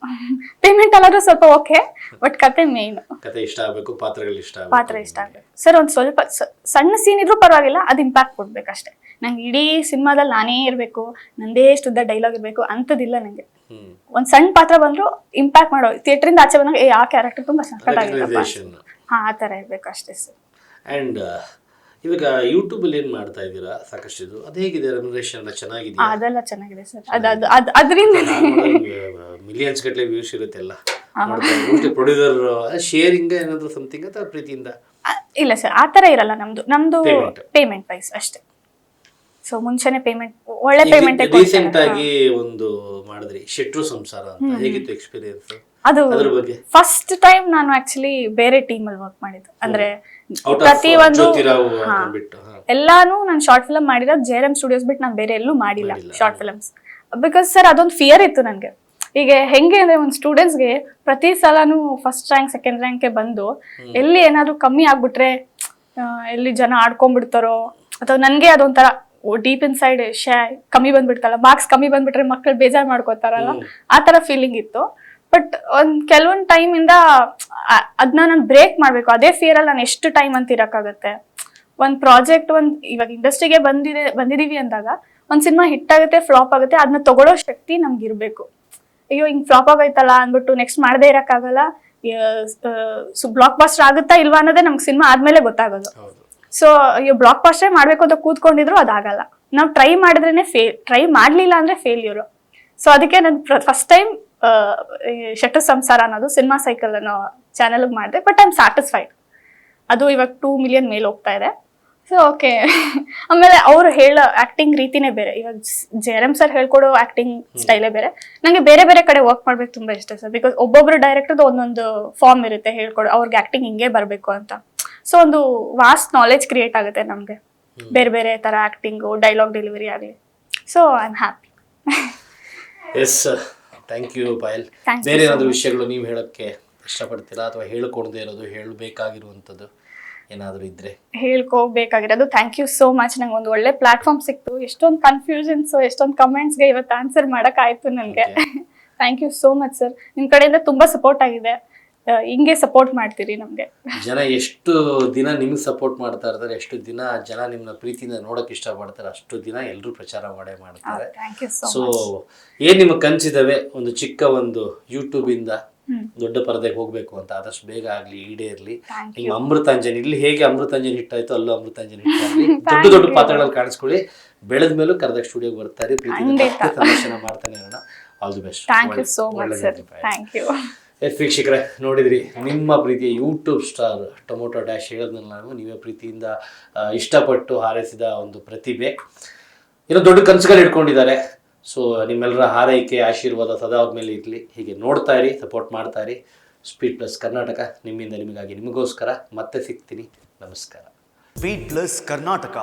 ಪೇಮೆಂಟ್ ಎಲ್ಲಾದ್ರೂ ಸ್ವಲ್ಪ ಓಕೆ, ಬಟ್ ಕತೆ ಮೇನು. ಕತೆ ಇಷ್ಟ ಆಗಬೇಕು, ಪಾತ್ರಗಳು ಇಷ್ಟ ಪಾತ್ರ ಇಷ್ಟ ಆಗ್ಬೇಕು ಸರ್. ಒಂದ್ ಸ್ವಲ್ಪ ಸಣ್ಣ ಸೀನ್ ಇದ್ರೂ ಪರವಾಗಿಲ್ಲ, ಅದು ಇಂಪ್ಯಾಕ್ಟ್ ಕೊಡ್ಬೇಕಷ್ಟೇ. ನಂಗೆ ಇಡೀ ಸಿನಿಮಾದಲ್ಲಿ ನಾನೇ ಇರಬೇಕು, ನಂದೇ ಶುದ್ಧ ಡೈಲಾಗ್ ಇರಬೇಕು ಅಂತದಿಲ್ಲ ನಂಗೆ. ಒಂದ್ ಸಣ್ಣ ಪಾತ್ರ ಬಂದ್ರು ಇಂಪ್ಯಾಕ್ಟ್ ಮಾಡೋ, ಥಿಯೇಟರಿಂದ ಆಚೆ ಬಂದಾಗ ಆ ಕ್ಯಾರೆಕ್ಟರ್ ತುಂಬಾ ಸಖತ್ತಾಗಿತ್ತಪ್ಪ, ಹಾ ಆ ತರ ಇರ್ಬೇಕು ಅಷ್ಟೇ ಸರ್. ಅಂಡ್ ಇವಾಗ ಯೂಟ್ಯೂಬ್ ಅಲ್ಲಿ ಏನ್ ಮಾಡ್ತಾ ಇದ್ದೀರಾ ಸಾಕಷ್ಟು ಇದು, ಅದು ಹೇಗಿದೆ ರೆಮ್ಯುನರೇಷನ್ ಎಲ್ಲ ಚೆನ್ನಾಗಿದೆಯಾ? ಅದೆಲ್ಲ ಚೆನ್ನಾಗಿದೆ ಸರ್. ಅದರಿಂದ ಮಿಲಿಯನ್ಸ್ ಗಟ್ಟಲೆ ವ್ಯೂಸ್ ಇರುತ್ತೆ ಎಲ್ಲ. ಪ್ರೊಡ್ಯೂಸರ್ ಶೇರಿಂಗ್ ಏನಾದ್ರು ಸಮಥಿಂಗ್ ಅಥವಾ ಪ್ರೀತಿಯಿಂದ? ಇಲ್ಲ ಸರ್, ಆ ತರ ಇರಲ್ಲ ನಮ್ದು ಪೇಮೆಂಟ್ ವೈಸ್ ಅಷ್ಟೇ. ಸೊ ಮುಂಚೆನೆ ಪೇಮೆಂಟ್, ಒಳ್ಳೆ ಪೇಮೆಂಟ್. ರೀಸೆಂಟ್ ಆಗಿ ಒಂದು ಮಾಡಿದ್ರಿ ಶೆಟ್ರು ಸಂಸಾರ ಅಂತ, ಹೇಗಿತ್ತು ಎಕ್ಸ್ಪೀರಿಯನ್ಸ್? ಅದು ಫಸ್ಟ್ ಟೈಮ್ ನಾನು ಆಕ್ಚುಲಿ ಬೇರೆ ಟೀಮ್ ಅಲ್ಲಿ ವರ್ಕ್ ಮಾಡಿದ್ದು. ಅಂದ್ರೆ ಪ್ರತಿ ಒಂದು ಎಲ್ಲಾನು ನಾನು ಶಾರ್ಟ್ ಫಿಲ್ಮ್ ಮಾಡಿರೋದು JRM ಸ್ಟುಡಿಯೋಸ್ ಬಿಟ್ಟು ನಾನು ಬೇರೆ ಎಲ್ಲೂ ಮಾಡಿಲ್ಲ ಶಾರ್ಟ್ ಫಿಲ್ಮ್ಸ್. ಬಿಕಾಸ್ ಸರ್ ಅದೊಂದು ಫಿಯರ್ ಇತ್ತು ನನಗೆ. ಈಗ ಹೆಂಗೆ ಅಂದ್ರೆ ಒಂದು ಸ್ಟೂಡೆಂಟ್ಸ್ಗೆ ಪ್ರತಿ ಸಲನು ಫಸ್ಟ್ ರ್ಯಾಂಕ್ ಸೆಕೆಂಡ್ ರ್ಯಾಂಕ್ಗೆ ಬಂದು ಎಲ್ಲಿ ಏನಾದ್ರು ಕಮ್ಮಿ ಆಗ್ಬಿಟ್ರೆ, ಎಲ್ಲಿ ಜನ ಆಡ್ಕೊಂಡ್ಬಿಡ್ತಾರೋ, ಅಥವಾ ನನಗೆ ಅದೊಂಥರ ಡೀಪ್ ಇನ್ ಸೈಡ್ ಕಮ್ಮಿ ಬಂದ್ಬಿಡ್ತಲ್ಲ, ಮಾರ್ಕ್ಸ್ ಕಮ್ಮಿ ಬಂದ್ಬಿಟ್ರೆ ಮಕ್ಕಳು ಬೇಜಾರು ಮಾಡ್ಕೋತಾರಲ್ಲ, ಆ ತರ ಫೀಲಿಂಗ್ ಇತ್ತು. ಬಟ್ ಕೆಲವೊಂದು ಟೈಮ್ ಇಂದ ಅದನ್ನ ನಾನು ಬ್ರೇಕ್ ಮಾಡ್ಬೇಕು. ಅದೇ ಫಿಯರ್ ಅಲ್ಲಿ ನಾನು ಎಷ್ಟು ಟೈಮ್ ಅಂತ ಇರಕ್ಕಾಗತ್ತೆ. ಒಂದ್ ಪ್ರಾಜೆಕ್ಟ್ ಇವಾಗ ಇಂಡಸ್ಟ್ರಿಗೆ ಬಂದಿದೀವಿ ಅಂದಾಗ ಒಂದ್ ಸಿನಿಮಾ ಹಿಟ್ ಆಗುತ್ತೆ, ಫ್ಲಾಪ್ ಆಗುತ್ತೆ, ಅದನ್ನ ತಗೊಳ್ಳೋ ಶಕ್ತಿ ನಮ್ಗೆ ಇರ್ಬೇಕು. ಅಯ್ಯೋ ಹಿಂಗ್ ಫ್ಲಾಪ್ ಆಗೈತಲ್ಲ ಅಂದ್ಬಿಟ್ಟು ನೆಕ್ಸ್ಟ್ ಮಾಡದೇ ಇರಕ್ಕಾಗಲ್ಲ. ಬ್ಲಾಕ್ ಬಾಸ್ಟರ್ ಆಗುತ್ತಾ ಇಲ್ವಾ ಅನ್ನೋದೇ ನಮ್ಗೆ ಸಿನಿಮಾ ಆದ್ಮೇಲೆ ಗೊತ್ತಾಗೋದು. ಸೊ ಅಯ್ಯೋ ಬ್ಲಾಕ್ ಬಾಸ್ಟರ್ ಮಾಡ್ಬೇಕು ಅಂತ ಕೂತ್ಕೊಂಡಿದ್ರು ಅದಾಗಲ್ಲ. ನಾವು ಟ್ರೈ ಮಾಡಿದ್ರೇನೆ ಟ್ರೈ ಮಾಡ್ಲಿಲ್ಲ ಅಂದ್ರೆ ಫೇಲ್ಯೂರ್. ಸೊ ಅದಕ್ಕೆ ನಾನು ಫಸ್ಟ್ ಟೈಮ್ ಶೆಟ್ರು ಸಂಸಾರ ಅನ್ನೋದು ಸಿನಿಮಾ ಸೈಕಲ್ ಅನ್ನೋ ಚಾನೆಲ್ ಮಾಡಿದೆ. But I am satisfied. ಅದು ಇವಾಗ 2 ಮಿಲಿಯನ್ ಮೇಲೆ ಹೋಗ್ತಾ ಇದೆ. So okay. ಆಮೇಲೆ ಅವ್ರು ಹೇಳೋ ಆಕ್ಟಿಂಗ್ ರೀತಿನೇ ಬೇರೆ. ಇವಾಗ JRM ಸರ್ ಹೇಳ್ಕೊಡೋ ಆಕ್ಟಿಂಗ್ ಸ್ಟೈಲೇ ಬೇರೆ. ನಂಗೆ ಬೇರೆ ಬೇರೆ ಕಡೆ ವರ್ಕ್ ಮಾಡ್ಬೇಕು ತುಂಬಾ ಇಷ್ಟ ಸರ್. ಬಿಕಾಸ್ ಒಬ್ಬೊಬ್ರು ಡೈರೆಕ್ಟರ್ದು ಒಂದೊಂದು ಫಾರ್ಮ್ ಇರುತ್ತೆ ಹೇಳ್ಕೊಡೋ, ಅವ್ರಿಗೆ ಆಕ್ಟಿಂಗ್ ಹಿಂಗೆ ಬರಬೇಕು ಅಂತ. ಸೊ ಒಂದು ವಾಸ್ಟ್ ನಾಲೆಜ್ ಕ್ರಿಯೇಟ್ ಆಗುತ್ತೆ ನಮ್ಗೆ, ಬೇರೆ ಬೇರೆ ತರ ಆಕ್ಟಿಂಗು, ಡೈಲಾಗ್ ಡೆಲಿವರಿ ಆಗಲಿ. So I am happy. Yes, thank you Payal. ಬೇರೆ ಏನಾದರೂ ವಿಷಯಗಳು ನೀವು ಹೇಳೋಕ್ಕೆ ಇಷ್ಟಪಡ್ತೀರಾ, ಅಥವಾ ಹೇಳ್ಕೊಡದೇ ಇರೋದು, ಹೇಳಬೇಕಾಗಿರುವಂಥದ್ದು ಏನಾದರೂ ಇದ್ರೆ? ಹೇಳ್ಕೋಬೇಕಾಗಿರೋದು ಥ್ಯಾಂಕ್ ಯು ಸೋ ಮಚ್. ನಂಗೆ ಒಂದು ಒಳ್ಳೆ ಪ್ಲಾಟ್ಫಾರ್ಮ್ ಸಿಕ್ತು. ಎಷ್ಟೊಂದು ಕನ್ಫ್ಯೂಷನ್ಸ್, ಎಷ್ಟೊಂದು ಕಮೆಂಟ್ಸ್ಗೆ ಇವತ್ತು ಆನ್ಸರ್ ಮಾಡೋಕ್ಕಾಯ್ತು ನನಗೆ. Thank you so much sir. ನಿಮ್ಮ ಕಡೆಯಿಂದ ತುಂಬಾ ಸಪೋರ್ಟ್ ಆಗಿದೆ. ಹಿಂಗೆ ಸಪೋರ್ಟ್ ಮಾಡ್ತೀರಿ ನಮ್ಗೆ. ಜನ ಎಷ್ಟು ದಿನ ನಿಮ್ಗೆ ಸಪೋರ್ಟ್ ಮಾಡ್ತಾ ಇರ್ತಾರೆ, ಎಷ್ಟು ದಿನ ಜನ ನಿಮ್ಮನ್ನ ಪ್ರೀತಿಯಿಂದ ನೋಡಕ್ ಇಷ್ಟಪಡ್ತಾರೆ, ಅಷ್ಟು ದಿನ ಎಲ್ಲರೂ ಪ್ರಚಾರ ಮಾಡೇ ಮಾಡ್ತಾರೆ. ಸೊ ಏನ್ ನಿಮಗೆ ಕನ್ಸಿದಾವೆ ಒಂದು ಚಿಕ್ಕ ಒಂದು ಯೂಟ್ಯೂಬ್ ಇಂದ ದೊಡ್ಡ ಪರದೆಗೆ ಹೋಗ್ಬೇಕು ಅಂತ, ಆದಷ್ಟು ಬೇಗ ಆಗ್ಲಿ, ಈಡೇರ್ಲಿ. ನಿಮ್ಮ ಅಮೃತಾಂಜನ್, ಇಲ್ಲಿ ಹೇಗೆ ಅಮೃತಾಂಜನ್ ಹಿಟ್ ಆಯ್ತು ಅಲ್ಲೂ ಅಮೃತಾಂಜನ್ ಹಿಟ್ ಆಗಲಿ. ದೊಡ್ಡ ದೊಡ್ಡ ಪಾತ್ರಗಳಲ್ಲಿ ಕಾಣಿಸ್ಕೊಳ್ಳಿ. ಬೆಳೆದ ಮೇಲೂ ಕರ್ದಾಗ ಸ್ಟುಡಿಯೋಗೆ ಬರ್ತಾರೆ, ಪ್ರೀತಿಯಿಂದ ಸಂದರ್ಶನ ಮಾಡ್ತಾನೆ ಇರೋಣ. All the best. Thank you so much sir. Thank you. ವೀಕ್ಷಕರೇ, ನೋಡಿದ್ರಿ ನಿಮ್ಮ ಪ್ರೀತಿಯ ಯೂಟ್ಯೂಬ್ ಸ್ಟಾರ್ ಟೊಮೊಟೊ ಡ್ಯಾಶ್ ಹೇಳೋದನ್ನ ನಾನು ನೀವೇ ಪ್ರೀತಿಯಿಂದ ಇಷ್ಟಪಟ್ಟು ಹಾರೈಸಿದ ಒಂದು ಪ್ರತಿಭೆ. ಏನೋ ದೊಡ್ಡ ಕನಸುಗಳು ಇಟ್ಕೊಂಡಿದ್ದಾರೆ. ಸೊ ನಿಮ್ಮೆಲ್ಲರ ಹಾರೈಕೆ, ಆಶೀರ್ವಾದ ಸದಾ ಅವ್ರ ಮೇಲೆ ಇರಲಿ. ಹೀಗೆ ನೋಡ್ತಾ ಇರಿ, ಸಪೋರ್ಟ್ ಮಾಡ್ತಾ ಇರಿ. ಸ್ಪೀಡ್ ಪ್ಲಸ್ ಕರ್ನಾಟಕ ನಿಮ್ಮಿಂದ ನಿಮಗಾಗಿ, ನಿಮಗೋಸ್ಕರ. ಮತ್ತೆ ಸಿಗ್ತೀನಿ. ನಮಸ್ಕಾರ. Speed plus Karnataka.